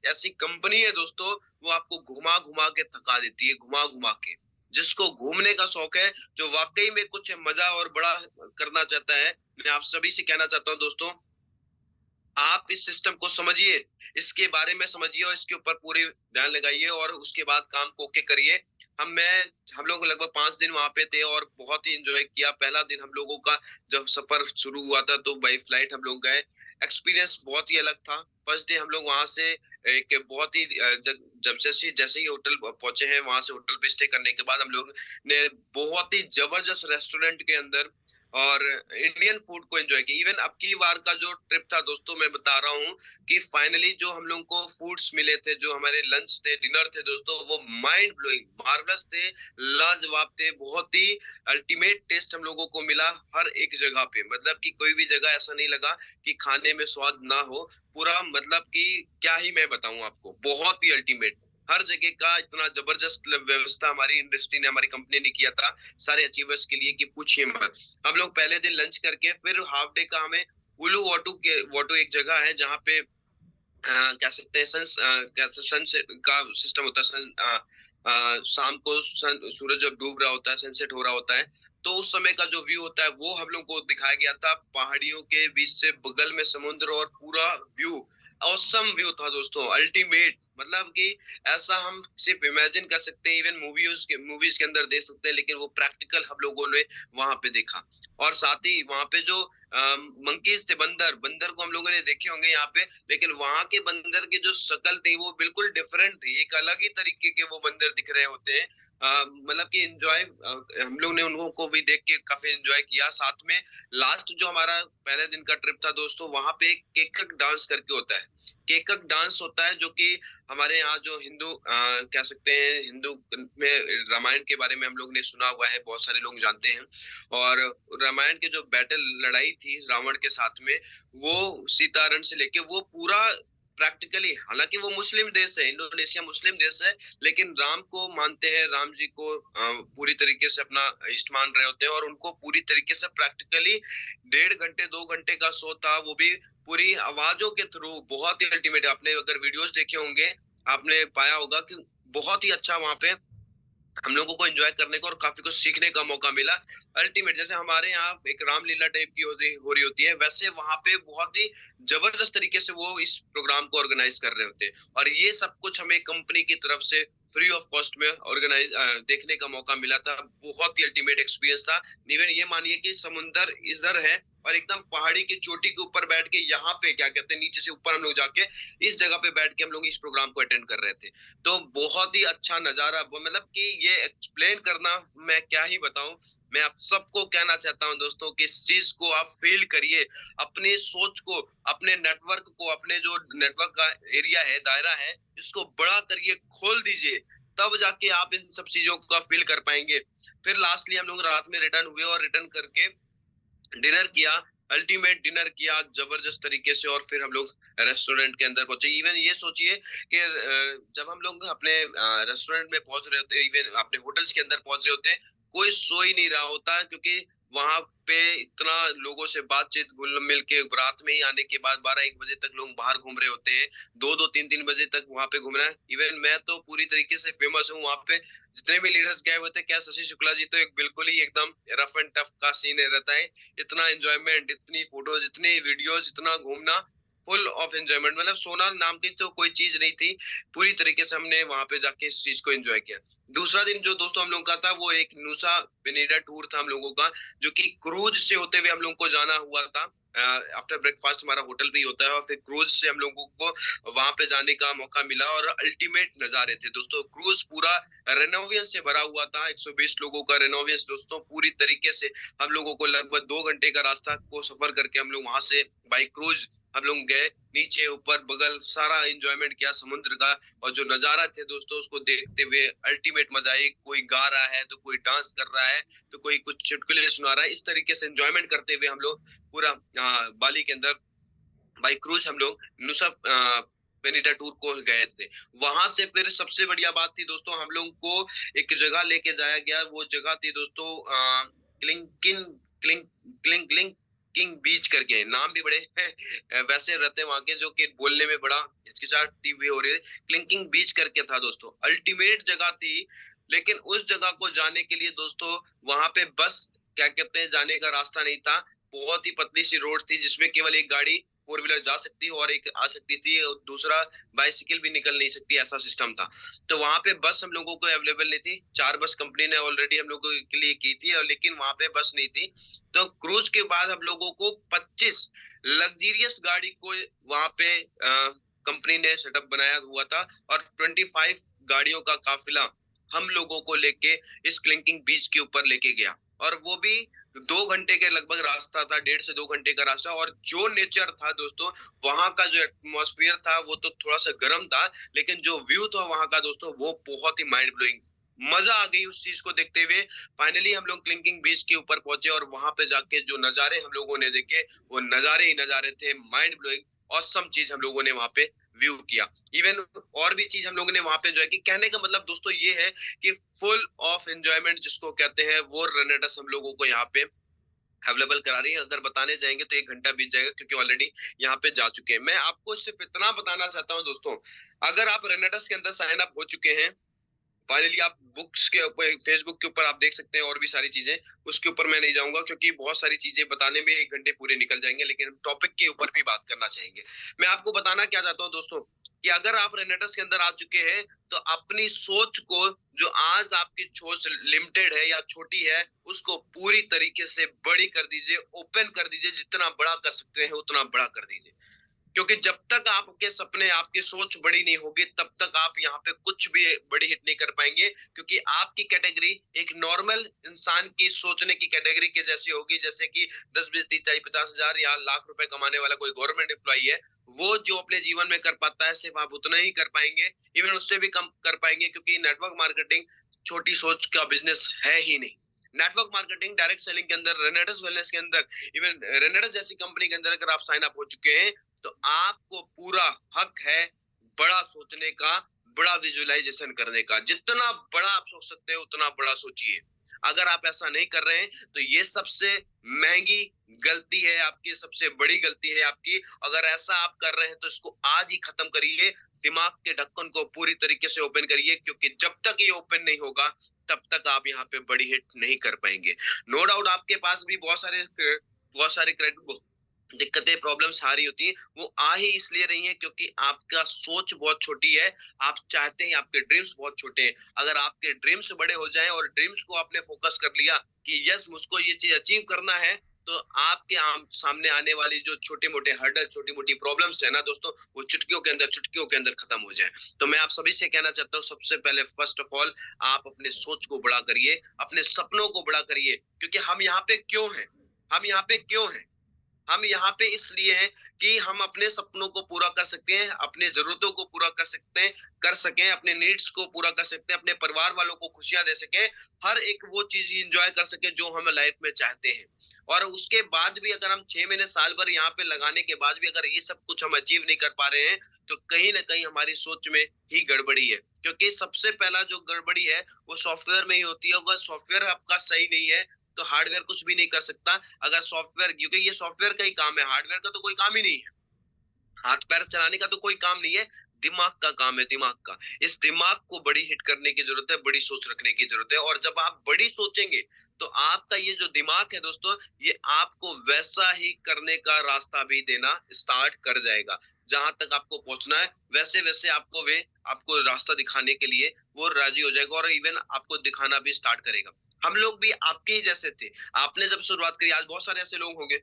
S2: ऐसी कंपनी है दोस्तों, वो आपको घुमा घुमा के थका देती है, घुमा घुमा के। जिसको घूमने का शौक है, जो वाक़ई में कुछ मज़ा और बड़ा करना चाहता है, मैं आप सभी से कहना चाहता हूँ दोस्तों, आप इस सिस्टम को समझिए, इसके बारे में समझिए और इसके ऊपर पूरे ध्यान लगाइए और उसके बाद काम को ओके करिए। हम लोग लगभग 5 दिन वहाँ पे थे और बहुत ही एन्जॉय किया। पहला दिन हम लोगों का जब सफ़र शुरू हुआ था तो बाय फ्लाइट हम लोग गए। एक्सपीरियंस बहुत ही अलग था। फर्स्ट डे हम लोग वहाँ से एक बहुत ही जब जैसे जैसे ही होटल पहुँचे हैं, वहाँ से होटल पे स्टे करने के बाद हम लोग ने बहुत ही ज़बरदस्त रेस्टोरेंट के अंदर और इंडियन फूड को एंजॉय किया। इवन अब की बार का जो ट्रिप था दोस्तों, मैं बता रहा हूँ कि फाइनली जो हम लोग को फूड्स मिले थे, जो हमारे लंच थे, डिनर थे दोस्तों, वो माइंड ब्लोइंग, मार्वलस थे, लाजवाब थे। बहुत ही अल्टीमेट टेस्ट हम लोगों को मिला हर एक जगह पे। मतलब कि कोई भी जगह ऐसा नहीं लगा कि खाने में स्वाद ना हो। पूरा मतलब कि क्या ही मैं बताऊँ आपको, बहुत ही अल्टीमेट। हर जगह का इतना जबरदस्त व्यवस्था हमारी इंडस्ट्री ने, हमारी कंपनी ने किया था सारे अचीवर्स के लिए कि पूछिए मत। हम लोग पहले दिन लंच करके फिर हाफ डे का हमें उलू वाटू एक जगह है जहाँ पे कह सकते हैं सनसेट का सिस्टम होता है। शाम को सूरज जब डूब रहा होता है, सनसेट हो रहा होता है, तो उस समय का जो व्यू होता है वो हम लोग को दिखाया गया था। पहाड़ियों के बीच से बगल में समुद्र और पूरा व्यू, ऑसम व्यू था दोस्तों, अल्टीमेट। मतलब कि ऐसा हम सिर्फ इमेजिन कर सकते हैं, इवन मूवीज के अंदर देख सकते हैं, लेकिन वो प्रैक्टिकल हम लोगों ने वहां पे देखा। और साथ ही वहां पे जो मंकीज थे, बंदर बंदर को हम लोगों ने देखे होंगे यहाँ पे, लेकिन वहां के बंदर की जो शक्ल थी वो बिल्कुल डिफरेंट थी। एक अलग ही तरीके के वो बंदर दिख रहे होते हैं। मतलब कि एंजॉय हम लोग ने उनको को भी देख के काफी एंजॉय किया। साथ में लास्ट जो हमारा पहले दिन का ट्रिप था दोस्तों, वहां पे एक केकक डांस करके होता है। केकक डांस होता है जो कि हमारे यहाँ जो हिंदू कह सकते हैं, हिंदू में रामायण के बारे में हम लोग ने सुना हुआ है, बहुत सारे लोग जानते हैं। और रामायण के जो बैटल लड़ाई थी रावण के साथ में, वो सीतारण से लेके वो पूरा प्रैक्टिकली, हालांकि वो मुस्लिम देश है, इंडोनेशिया मुस्लिम देश है, लेकिन राम को मानते हैं, राम जी को पूरी तरीके से अपना इष्ट मान रहे होते हैं और उनको पूरी तरीके से प्रैक्टिकली 1.5 घंटे 2 घंटे का शो था, वो भी पूरी आवाजों के थ्रू। बहुत ही अल्टीमेट। आपने अगर वीडियोस देखे होंगे, आपने पाया होगा कि बहुत ही अच्छा वहां पे हम लोगों को एंजॉय करने को और काफी कुछ सीखने का मौका मिला। अल्टीमेट जैसे हमारे यहाँ एक रामलीला टाइप की हो रही होती है, वैसे वहां पे बहुत ही जबरदस्त तरीके से वो इस प्रोग्राम को ऑर्गेनाइज कर रहे होते हैं। और ये सब कुछ हमें कंपनी की तरफ से फ्री ऑफ कॉस्ट में ऑर्गेनाइज देखने का मौका मिला था। बहुत ही अल्टीमेट एक्सपीरियंस था। इवन ये मानिए कि समुंदर इधर है और एकदम पहाड़ी की चोटी के ऊपर बैठ के, यहाँ पे क्या कहते हैं, नीचे से ऊपर हम लोग जाके इस जगह पे बैठ के हम लोग इस प्रोग्राम को अटेंड कर रहे थे। तो बहुत ही अच्छा नज़ारा, वो मतलब कि ये एक्सप्लेन करना मैं क्या ही बताऊँ। मैं आप सबको कहना चाहता हूँ दोस्तों कि इस चीज़ को आप फ़ील करिए, अपनी सोच को, अपने नेटवर्क को, अपने जो नेटवर्क का एरिया है, दायरा है, इसको बड़ा करिए, खोल दीजिए, तब जाके आप इन सब चीज़ों का फ़ील कर पाएँगे। फिर लास्टली हम लोग रात में रिटर्न हुए और रिटर्न करके डिनर किया, अल्टीमेट डिनर किया जबरदस्त तरीके से, और फिर हम लोग रेस्टोरेंट के अंदर पहुंचे। इवन ये सोचिए कि जब हम लोग अपने रेस्टोरेंट में पहुंच रहे होते, इवन अपने होटल्स के अंदर पहुंच रहे होते, कोई सो ही नहीं रहा होता, क्योंकि वहां पे इतना लोगों से बातचीत घुल मिल के, रात में ही आने के बाद 12-1 बजे तक लोग बाहर घूम रहे होते हैं, 2-2 3-3 बजे तक वहां पे घूम रहे हैं। इवन मैं तो पूरी तरीके से फेमस हूँ वहां पे। जितने भी लीडर्स गए हुए थे, क्या शशि शुक्ला जी तो एक बिल्कुल ही एकदम रफ एंड टफ का सीन रहता है। इतना एंजॉयमेंट, इतनी फोटोज, इतनी वीडियोस, इतना घूमना, फुल ऑफ एंजॉयमेंट। मतलब सोना नाम की तो कोई चीज नहीं थी। पूरी तरीके से हमने वहां पे जाके इस चीज को एंजॉय किया। दूसरा दिन जो दोस्तों हम लोग का था, वो एक नुसा पेनिडा टूर था हम लोगों का, जो कि क्रूज से होते हुए हम लोग को जाना हुआ था। आफ्टर ब्रेकफास्ट हमारा होटल पे ही होता है और फिर क्रूज से हम लोगों को वहां पे जाने का मौका मिला और अल्टीमेट नजारे थे दोस्तों। क्रूज पूरा रेनोवियन से भरा हुआ था, 120 लोगों का रेनोवियंस दोस्तों, पूरी तरीके से हम लोगों को लगभग 2 घंटे का रास्ता को सफर करके हम लोग वहां से बाई क्रूज हम लोग गए। नीचे ऊपर बगल सारा एंजॉयमेंट किया समुद्र का, और जो नजारा थे दोस्तों उसको देखते हुए अल्टीमेट मजा आई। कोई गा रहा है तो कोई डांस कर रहा है, तो कोई कुछ चुटकुले सुना रहा है, इस तरीके से एंजॉयमेंट करते हुए हम लोग पूरा बाली के अंदर बाई क्रूज हम लोग नुसा पेनिटा टूर को गए थे। वहां से फिर सबसे बढ़िया बात थी दोस्तों, हम लोग को एक जगह लेके जाया गया। वो जगह थी दोस्तों क्लिंकिन क्लिंक क्लिंक क्लिंक किंग बीच करके, नाम भी बड़े वैसे रहते हैं वहां के, जो कि बोलने में बड़ा हिचकिचाहट भी हो रही है। क्लिंकिंग बीच करके था दोस्तों, अल्टीमेट जगह थी। लेकिन उस जगह को जाने के लिए दोस्तों वहां पे बस क्या कहते हैं जाने का रास्ता नहीं था। बहुत ही पतली सी रोड थी जिसमें केवल एक गाड़ी फोर व्हीलर जा सकती और एक आ सकती थी और दूसरा बाइसिकल भी निकल नहीं सकती, ऐसा सिस्टम था। तो वहां पे बस हम लोगों को अवेलेबल नहीं थी। 4 बस कंपनी ने ऑलरेडी हम लोगों के लिए की थी और लेकिन वहां पे बस नहीं थी। तो क्रूज के बाद हम लोगों को 25 लग्जरियस गाड़ी को वहां पे कंपनी ने सेटअप बनाया हुआ था और 25 गाड़ियों का काफिला हम लोगों को लेके इस क्लिंकिंग बीच के ऊपर लेके गया। और वो भी 2 घंटे के लगभग रास्ता था, 1.5 से 2 घंटे का रास्ता। और जो नेचर था दोस्तों, वहां का जो एटमॉस्फेयर था वो तो थोड़ा सा गर्म था, लेकिन जो व्यू था वहां का दोस्तों वो बहुत ही माइंड ब्लोइंग। मजा आ गई उस चीज को देखते हुए। फाइनली हम लोग क्लिंकिंग बीच के ऊपर पहुंचे और वहां पे जाके जो नजारे हम लोगों ने देखे वो नजारे ही नजारे थे, माइंड ब्लोइंग। ऑसम चीज हम लोगों ने वहां पे व्यू किया। इवन और भी चीज हम लोगों ने वहां पे एंजॉय की। कहने का मतलब दोस्तों ये है कि फुल ऑफ एंजॉयमेंट जिसको कहते हैं वो रेनेटस हम लोगों को यहाँ पे अवेलेबल करा रही है। अगर बताने जाएंगे तो 1 घंटा बीत जाएगा क्योंकि ऑलरेडी यहाँ पे जा चुके हैं। मैं आपको सिर्फ इतना बताना चाहता हूँ दोस्तों, अगर आप रेनेटस के अंदर साइन अप हो चुके हैं, फाइनली आप बुक्स के ऊपर फेसबुक के ऊपर आप देख सकते हैं और भी सारी चीजें। उसके ऊपर मैं नहीं जाऊंगा क्योंकि बहुत सारी चीजें बताने में 1 घंटे पूरे निकल जाएंगे, लेकिन हम टॉपिक के ऊपर भी बात करना चाहेंगे। मैं आपको बताना क्या चाहता हूँ दोस्तों कि अगर आप रेनेटस के अंदर आ चुके हैं तो अपनी सोच को, जो आज आपकी सोच लिमिटेड है या छोटी है, उसको पूरी तरीके से बड़ी कर दीजिए, ओपन कर दीजिए। जितना बड़ा कर सकते हैं उतना बड़ा कर दीजिए, क्योंकि जब तक आपके सपने, आपकी सोच बड़ी नहीं होगी तब तक आप यहाँ पे कुछ भी बड़ी हिट नहीं कर पाएंगे। क्योंकि आपकी कैटेगरी एक नॉर्मल इंसान की सोचने की कैटेगरी के जैसी होगी, जैसे कि 10, 20, 30, 40, 50 हजार या लाख रुपए कमाने वाला कोई गवर्नमेंट एम्प्लॉई है। वो जो अपने जीवन में कर पाता है सिर्फ आप उतना ही कर पाएंगे, इवन उससे भी कम कर पाएंगे, क्योंकि नेटवर्क मार्केटिंग छोटी सोच का बिजनेस है ही नहीं। नेटवर्क मार्केटिंग, डायरेक्ट सेलिंग के अंदर, रेनेटस वेलनेस के अंदर, इवन रेनेटस जैसी कंपनी के अंदर अगर आप साइन अप हो चुके हैं तो आपको पूरा हक है बड़ा सोचने का, बड़ा विजुअलाइजेशन करने का। जितना बड़ा आप सोच सकते हैं उतना बड़ा सोचिए। अगर आप ऐसा नहीं कर रहे हैं तो ये सबसे महंगी गलती है आपकी, सबसे बड़ी गलती है आपकी। अगर ऐसा आप कर रहे हैं तो इसको आज ही खत्म करिए। दिमाग के ढक्कन को पूरी तरीके से ओपन करिए, क्योंकि जब तक ये ओपन नहीं होगा तब तक आप यहाँ पे बड़ी हिट नहीं कर पाएंगे। नो डाउट आपके पास भी बहुत सारे क्रेडिट दिक्कतें, प्रॉब्लम्स आ रही होती हैं। वो आ ही इसलिए रही हैं क्योंकि आपका सोच बहुत छोटी है। आप चाहते हैं, आपके ड्रीम्स बहुत छोटे हैं। अगर आपके ड्रीम्स बड़े हो जाएं और ड्रीम्स को आपने फोकस कर लिया कि यस मुझको ये चीज अचीव करना है, तो आपके सामने आने वाली जो छोटे मोटे हर्डल, छोटी मोटी प्रॉब्लम्स है ना दोस्तों, वो चुटकियों के अंदर खत्म हो जाए। तो मैं आप सभी से कहना चाहता हूँ, सबसे पहले फर्स्ट ऑफ ऑल आप अपने सोच को बड़ा करिए, अपने सपनों को बड़ा करिए। क्योंकि हम यहाँ पे क्यों हैं? हम यहाँ पे क्यों हैं? हम यहाँ पे इसलिए हैं कि हम अपने सपनों को पूरा कर सकते हैं, अपने जरूरतों को पूरा कर सकते हैं, कर सकें, अपने नीड्स को पूरा कर सकते हैं, अपने परिवार वालों को खुशियां दे सकें, हर एक वो चीज एंजॉय कर सकें जो हम लाइफ में चाहते हैं। और उसके बाद भी अगर हम 6 महीने साल भर यहाँ पे लगाने के बाद भी अगर ये सब कुछ हम अचीव नहीं कर पा रहे हैं, तो कहीं ना कहीं हमारी सोच में ही गड़बड़ी है। क्योंकि सबसे पहला जो गड़बड़ी है वो सॉफ्टवेयर में ही होती है। अगर सॉफ्टवेयर आपका सही नहीं है तो हार्डवेयर कुछ भी नहीं कर सकता। अगर सॉफ्टवेयर, क्योंकि ये सॉफ्टवेयर का ही काम है, हार्डवेयर का तो कोई काम ही नहीं है। हाथ पैर चलाने का तो कोई काम नहीं है, दिमाग का काम है, दिमाग का। इस दिमाग को बड़ी हिट करने की जरूरत है, बड़ी सोच रखने की जरूरत है। और जब आप बड़ी सोचेंगे तो आपका ये जो दिमाग है दोस्तों, ये आपको वैसा ही करने का रास्ता भी देना स्टार्ट कर जाएगा। जहां तक आपको पहुंचना है वैसे वैसे आपको रास्ता दिखाने के लिए वो राजी हो जाएगा और इवन आपको दिखाना भी स्टार्ट करेगा। हम लोग भी आपके ही जैसे थे। आपने जब शुरुआत करी, आज बहुत सारे ऐसे लोग होंगे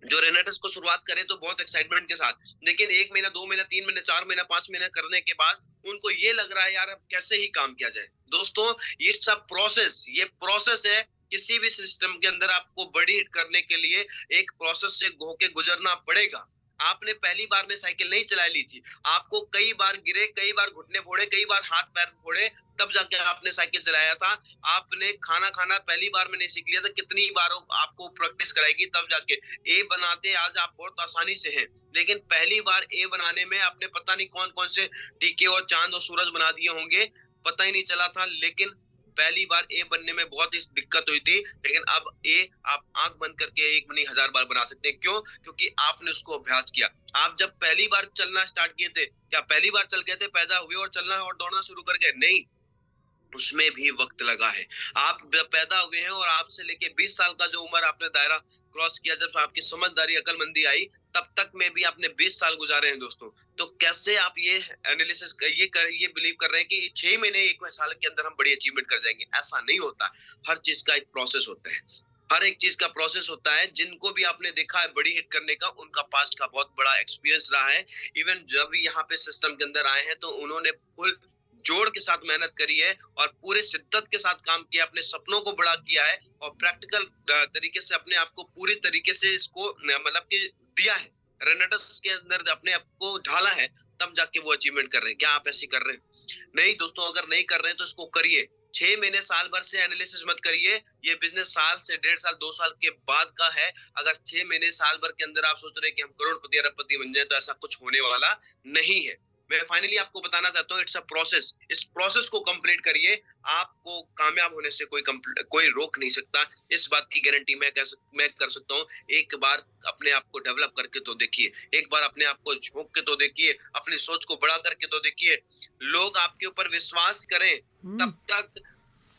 S2: जो रेनेटस को शुरुआत करें तो बहुत एक्साइटमेंट के साथ, लेकिन 1 महीना, 2 महीना, 3 महीने, 4 महीना, 5 महीना करने के बाद उनको ये लग रहा है यार अब कैसे ही काम किया जाए। दोस्तों इट्स अ प्रोसेस, ये प्रोसेस है। किसी भी सिस्टम के अंदर आपको बड़ी हिट करने के लिए एक प्रोसेस से होके गुजरना पड़ेगा। आपने पहली बार में साइकिल नहीं चला ली थी, आपको कई बार गिरे, कई बार घुटने फोड़े, कई बार हाथ पैर फोड़े, तब जाके आपने साइकिल चलाया था। आपने खाना खाना पहली बार में नहीं सीख लिया था, कितनी बार आपको प्रैक्टिस कराएगी तब जाके। ए बनाते आज आप बहुत आसानी से हैं, लेकिन पहली बार ए बनाने में आपने पता नहीं कौन कौन से टीके और चांद और सूरज बना दिए होंगे, पता ही नहीं चला था। लेकिन पहली बार ए बनने में बहुत ही दिक्कत हुई थी, लेकिन अब ए आप आंख बंद करके एक नहीं 1000 बार बना सकते हैं। क्यों? क्योंकि आपने उसको अभ्यास किया। आप जब पहली बार चलना स्टार्ट किए थे, क्या पहली बार चल गए थे, पैदा हुए और चलना और दौड़ना शुरू कर गए? नहीं, उसमें भी वक्त लगा है। आप पैदा हुए हैं और आपसे लेके 20 साल का जो उम्र आपने दायरा क्रॉस किया, जब आपकी समझदारी अकलमंदी आई, तब तक में भी आपने 20 साल गुजारे हैं दोस्तों। तो कैसे आप ये एनालिसिस ये बिलीव कर रहे हैं कि 6 महीने 1 साल के अंदर हम बड़ी अचीवमेंट कर जाएंगे? ऐसा नहीं होता। हर चीज का एक प्रोसेस होता है। हर एक चीज का प्रोसेस होता है। जिनको भी आपने देखा है बड़ी हिट करने का, उनका पास्ट का बहुत बड़ा एक्सपीरियंस रहा है। इवन जब यहाँ पे सिस्टम के अंदर आए हैं तो उन्होंने फुल जोड़ के साथ मेहनत करी है और पूरे शिद्दत के साथ काम किया, अपने सपनों को बड़ा किया है और प्रैक्टिकल तरीके से अपने आप को पूरी तरीके से इसको मतलब कि दिया है, रेनेटस के अंदर अपने आप को ढाला है, तब जाके वो अचीवमेंट कर रहे हैं। क्या आप ऐसे कर रहे हैं? नहीं दोस्तों, अगर नहीं कर रहे हैं तो इसको करिए। 6 महीने साल भर से एनालिसिस मत करिए। ये बिजनेस साल से 1.5 साल 2 साल के बाद का है। अगर 6 महीने साल भर के अंदर आप सोच रहे हैं कि हम करोड़पति अरबपति बन जाए, तो ऐसा कुछ होने वाला नहीं है। मैं फाइनली आपको बताना चाहता हूँ, इट्स अ प्रोसेस। इस प्रोसेस को कंप्लीट करिए। आपको कामयाब होने से कोई रोक नहीं सकता। इस बात की गारंटी मैं कर सकता हूँ। एक बार अपने आप को डेवलप करके तो देखिए, एक बार अपने आप को झोंक के तो देखिए, अपनी सोच को बड़ा करके तो देखिए। लोग आपके ऊपर विश्वास करें तब तक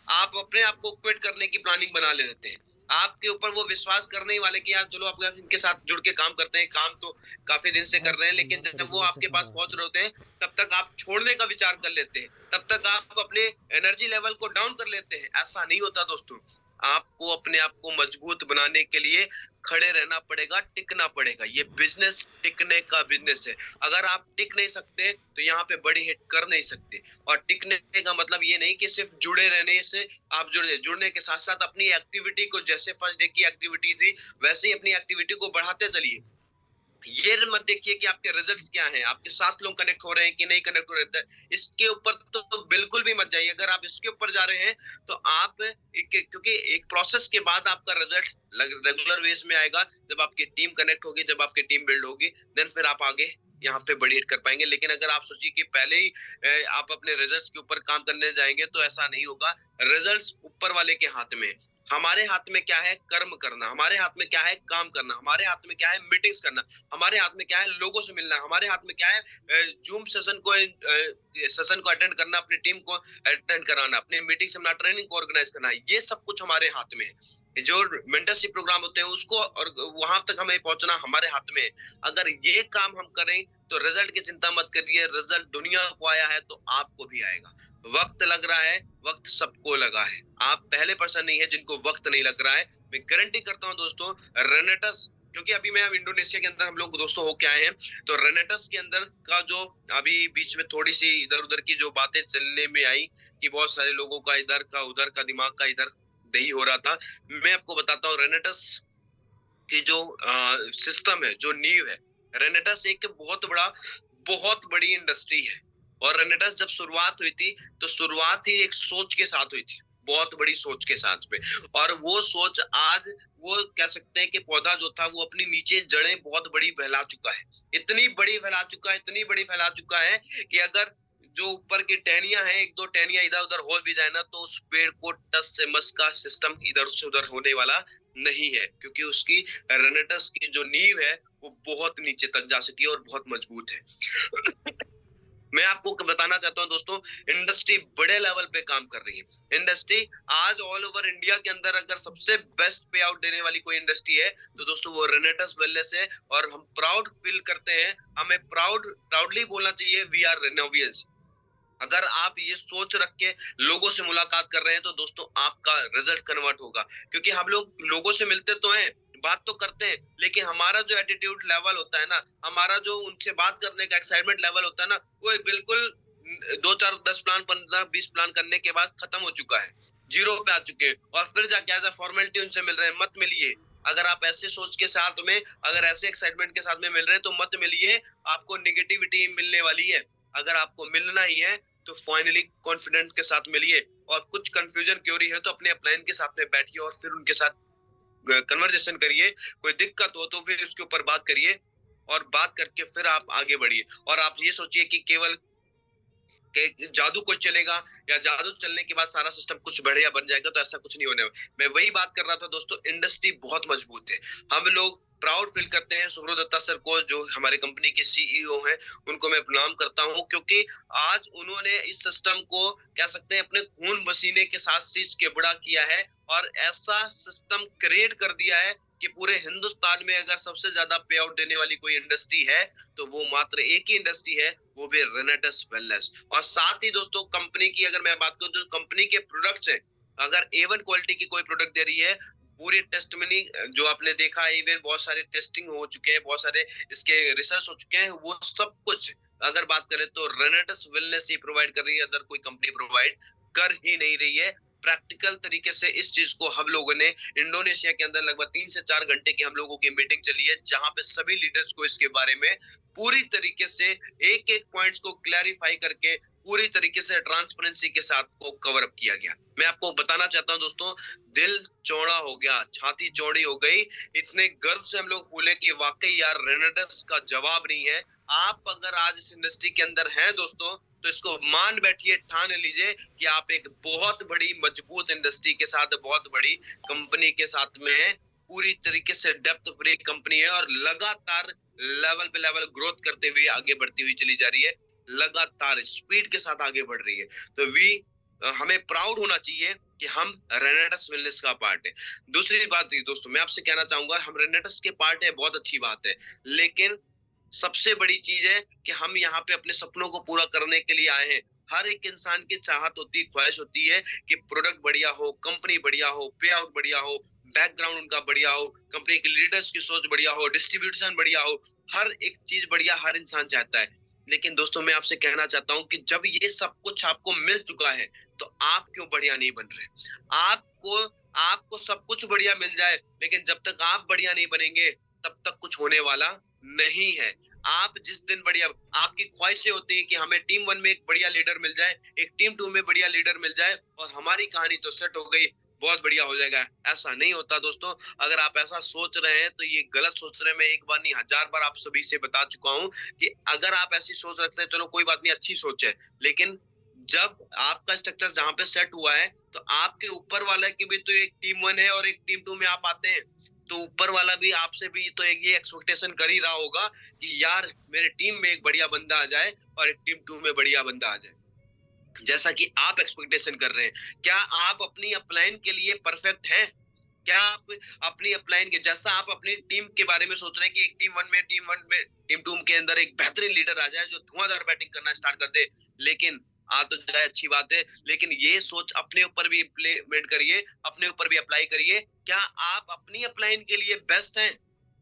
S2: आप अपने आप को क्विट करने की प्लानिंग बना ले लेते हैं। आपके ऊपर वो विश्वास करने ही वाले कि यार चलो आप इनके साथ जुड़ के काम करते हैं, काम तो काफ़ी दिन से कर रहे हैं, लेकिन जब वो आपके पास पहुँच रहे होते हैं, तब तक आप छोड़ने का विचार कर लेते हैं। तब तक आप अपने एनर्जी लेवल को डाउन कर लेते हैं। ऐसा नहीं होता दोस्तों। आपको अपने आप को मजबूत बनाने के लिए खड़े रहना पड़ेगा, टिकना पड़ेगा। ये बिज़नेस टिकने का बिज़नेस है। अगर आप टिक नहीं सकते, तो यहाँ पे बड़ी हिट कर नहीं सकते। और टिकने का मतलब ये नहीं कि सिर्फ जुड़े रहने से आप जुड़ने के साथ-साथ अपनी एक्टिविटी को, जैसे फर्स्ट डे की एक्टिविटी थी, वैसे ही अपनी एक्टिविटी को बढ़ाते चलिए। ये मत देखिए कि आपके रिजल्ट्स क्या हैं, आपके साथ लोग कनेक्ट हो रहे हैं कि नहीं कनेक्ट हो रहे हैं। इसके ऊपर तो बिल्कुल भी मत जाइए। अगर आप इसके ऊपर जा रहे हैं, तो आप क्योंकि एक प्रोसेस के बाद आपका रिजल्ट रेगुलर बेस में आएगा। जब आपकी टीम कनेक्ट होगी, जब आपकी टीम बिल्ड होगी, देन फिर आप आगे यहाँ पे बड़ी हिट कर पाएंगे। लेकिन अगर आप सोचिए कि पहले ही आप अपने रिजल्ट्स के ऊपर काम करने जाएंगे, तो ऐसा नहीं होगा। रिजल्ट्स ऊपर वाले के हाथ में। हमारे हाथ में क्या है? कर्म करना। हमारे हाथ में क्या है? काम करना। हमारे हाथ में क्या है? मीटिंग्स करना। हमारे हाथ में क्या है? लोगों से मिलना। हमारे हाथ में क्या है? जूम सेशन को अटेंड करना, अपनी टीम को अटेंड कराना, अपनी मीटिंग से ट्रेनिंग को ऑर्गेनाइज करना। ये सब कुछ हमारे हाथ में है। जो मेंटरशिप प्रोग्राम होते हैं उसको और वहां तक हमें पहुंचना हमारे हाथ में है। अगर ये काम हम करें, तो रिजल्ट की चिंता मत करिए। रिजल्ट दुनिया को आया है तो आपको भी आएगा। वक्त लग रहा है, वक्त सबको लगा है। आप पहले पर्सन नहीं है जिनको वक्त नहीं लग रहा है। मैं गारंटी करता हूँ दोस्तों, रेनेटस, क्योंकि अभी मैं इंडोनेशिया के अंदर हम लोग दोस्तों होके आए हैं, तो रेनेटस के अंदर का जो अभी बीच में थोड़ी सी इधर उधर की जो बातें चलने में आई कि बहुत सारे लोगों का इधर का उधर का दिमाग का इधर नहीं हो रहा था। मैं आपको बताता हूँ, रेनेटस की जो सिस्टम है, जो नींव है, रेनेटस एक बहुत बड़ी इंडस्ट्री है। और रेनेटस जब शुरुआत हुई थी, तो शुरुआत ही एक सोच के साथ हुई थी, बहुत बड़ी सोच के साथ में। और वो सोच आज, वो कह सकते हैं कि पौधा जो था वो अपनी नीचे जड़ें बहुत बड़ी फैला चुका है। इतनी बड़ी फैला चुका है, इतनी बड़ी फैला चुका है कि अगर जो ऊपर की टहनियां हैं, एक दो टहनियां इधर उधर हो भी जाए ना, तो उस पेड़ को टस से मस का सिस्टम इधर से उधर होने वाला नहीं है, क्योंकि उसकी रेनेटस की जो नींव है वो बहुत नीचे तक जा सकी है और बहुत मजबूत है। मैं आपको बताना चाहता हूँ दोस्तों, इंडस्ट्री बड़े लेवल पे काम कर रही है। इंडस्ट्री आज ऑल ओवर इंडिया के अंदर अगर सबसे बेस्ट पे आउट देने वाली कोई इंडस्ट्री है, तो दोस्तों वो रेनेटस वेलनेस है। और हम प्राउड फील करते हैं, हमें प्राउडली बोलना चाहिए, वी आर रेनोवियंस। अगर आप ये सोच रख के लोगों से मुलाकात कर रहे हैं, तो दोस्तों आपका रिजल्ट कन्वर्ट होगा। क्योंकि हम लोग लोगों से मिलते तो हैं, बात तो करते हैं, लेकिन हमारा जो एटीट्यूड लेवल होता है ना, हमारा जो उनसे बात करने का एक्साइटमेंट लेवल होता है ना, वो एक बिल्कुल 2 4 10 प्लान 15 20 प्लान करने के बाद खत्म हो चुका है, जीरो पे आ चुके हैं। और फिर जाके एज अ फॉर्मेलिटी उनसे मिल रहे हैं, मत मिलिए। अगर आप ऐसे सोच के साथ में, अगर ऐसे एक्साइटमेंट के साथ में मिल रहे हैं, तो मत मिलिए। आपको नेगेटिविटी मिलने वाली है। अगर आपको मिलना ही है, तो फाइनली कॉन्फिडेंस के साथ मिलिए। और कुछ कंफ्यूजन क्योरी है तो अपने अपलाइन के साथ में बैठिए और फिर उनके साथ कन्वर्सेशन करिए। कोई दिक्कत हो तो फिर उसके ऊपर बात करिए, और बात करके फिर आप आगे बढ़िए। और आप ये सोचिए कि कि जादू कोई चलेगा या जादू चलने के बाद सारा सिस्टम कुछ बढ़िया बन जाएगा, तो ऐसा कुछ नहीं होने वाला। मैं वही बात कर रहा था दोस्तों, इंडस्ट्री बहुत मजबूत है। हम लोग प्राउड फील करते हैं सुब्रत दत्ता सर को, जो हमारे कंपनी के सीईओ हैं, उनको मैं प्रणाम करता हूं, क्योंकि आज उन्होंने इस सिस्टम को कह सकते हैं अपने खून पसीने के साथ सींच के बड़ा किया है और ऐसा सिस्टम क्रिएट कर दिया है कि पूरे हिंदुस्तान में अगर सबसे ज्यादा पे आउट देने वाली कोई इंडस्ट्री है तो वो मात्र एक ही इंडस्ट्री है, वो भी रेनेटस वेलनेस। और साथ ही दोस्तों कंपनी की अगर मैं बात करूं, जो कंपनी के प्रोडक्ट्स हैं, अगर A1 क्वालिटी की कोई प्रोडक्ट दे रही है, पूरी टेस्ट में नहीं, जो आपने देखा है इवन बहुत सारे टेस्टिंग हो चुके हैं, बहुत सारे इसके रिसर्च हो चुके हैं, वो सब कुछ अगर बात करें तो रेनेटस वेलनेस ही प्रोवाइड कर रही है, अदर कोई कंपनी प्रोवाइड कर ही नहीं रही है। प्रैक्टिकल तरीके से इस चीज को हम लोगों ने इंडोनेशिया के अंदर लगभग 3 से 4 घंटे की हम लोगों की मीटिंग चली है, जहां पे सभी लीडर्स को इसके बारे में पूरी तरीके से एक एक पॉइंट्स को क्लैरिफाई करके पूरी तरीके से ट्रांसपेरेंसी के साथ को कवर अप किया गया। मैं आपको बताना चाहता हूं दोस्तों, दिल चौड़ा हो गया, छाती चौड़ी हो गई, इतने गर्व से हम लोग फूले कि वाकई यार रेनेडस का जवाब नहीं है। आप अगर आज इस इंडस्ट्री के अंदर हैं दोस्तों, तो इसको मान बैठिए, ठान लीजिए कि आप एक बहुत बड़ी मजबूत इंडस्ट्री के साथ, बहुत बड़ी कंपनी के साथ में है। पूरी तरीके से डेप्थ फ्री कंपनी है और लगातार लेवल पे लेवल ग्रोथ करते हुए आगे बढ़ती हुई चली जा रही है, लगातार स्पीड के साथ आगे बढ़ रही है। तो हमें प्राउड होना चाहिए कि हम रेनेटस वेलनेस का पार्ट है। दूसरी बात दोस्तों मैं आपसे कहना चाहूंगा, हम रेनेटस के पार्ट है, बहुत अच्छी बात है, लेकिन सबसे बड़ी चीज है कि हम यहाँ पे अपने सपनों को पूरा करने के लिए आए हैं। हर एक इंसान की चाहत होती है, ख्वाहिश होती है कि प्रोडक्ट बढ़िया हो, कंपनी बढ़िया हो, पे आउट बढ़िया हो, बैकग्राउंड उनका बढ़िया हो, कंपनी के लीडर्स की सोच बढ़िया हो, डिस्ट्रीब्यूशन बढ़िया हो, हर एक चीज बढ़िया हर इंसान चाहता है। लेकिन दोस्तों मैं आपसे कहना चाहता हूँ कि जब ये सब कुछ आपको मिल चुका है, तो आप क्यों बढ़िया नहीं बन रहे? आपको आपको सब कुछ बढ़िया मिल जाए, लेकिन जब तक आप बढ़िया नहीं बनेंगे, तब तक कुछ होने वाला नहीं है। आप जिस दिन बढ़िया, आपकी ख्वाहिशें होती हैं कि हमें टीम 1 में एक बढ़िया लीडर मिल जाए, एक टीम 2 में बढ़िया लीडर मिल जाए और हमारी कहानी तो सेट हो गई, बहुत बढ़िया हो जाएगा। ऐसा नहीं होता दोस्तों। अगर आप ऐसा सोच रहे हैं तो ये गलत सोच रहे हैं। मैं एक बार नहीं 1000 बार आप सभी से बता चुका हूँ कि अगर आप ऐसी सोच रखते हैं, चलो कोई बात नहीं, अच्छी सोच है, लेकिन जब आपका स्ट्रक्चर जहाँ पे सेट हुआ है, तो आपके ऊपर वाला की भी तो एक टीम 1 है और एक टीम 2 में आप आते हैं, तो ऊपर वाला भी आपसे भी तो एक ये एक्सपेक्टेशन कर ही रहा होगा कि यार मेरे टीम में एक बढ़िया बंदा आ जाए और एक टीम 2 में बढ़िया बंदा आ जाए, जैसा कि आप एक्सपेक्टेशन कर रहे हैं। क्या आप अपनी अपलाइन के लिए परफेक्ट हैं? क्या आप अपनी अपलाइन के जैसा आप अपनी टीम के बारे में सोच रहे हैं कि एक टीम 2 के अंदर एक बेहतरीन लीडर आ जाए जो धुआंधार बैटिंग करना स्टार्ट कर दे, लेकिन आ तो जाए अच्छी बात है, लेकिन ये सोच अपने ऊपर भी इम्प्लीमेंट करिए, अपने ऊपर भी अप्लाई करिए। क्या आप अपनी अपलाइन के लिए बेस्ट हैं?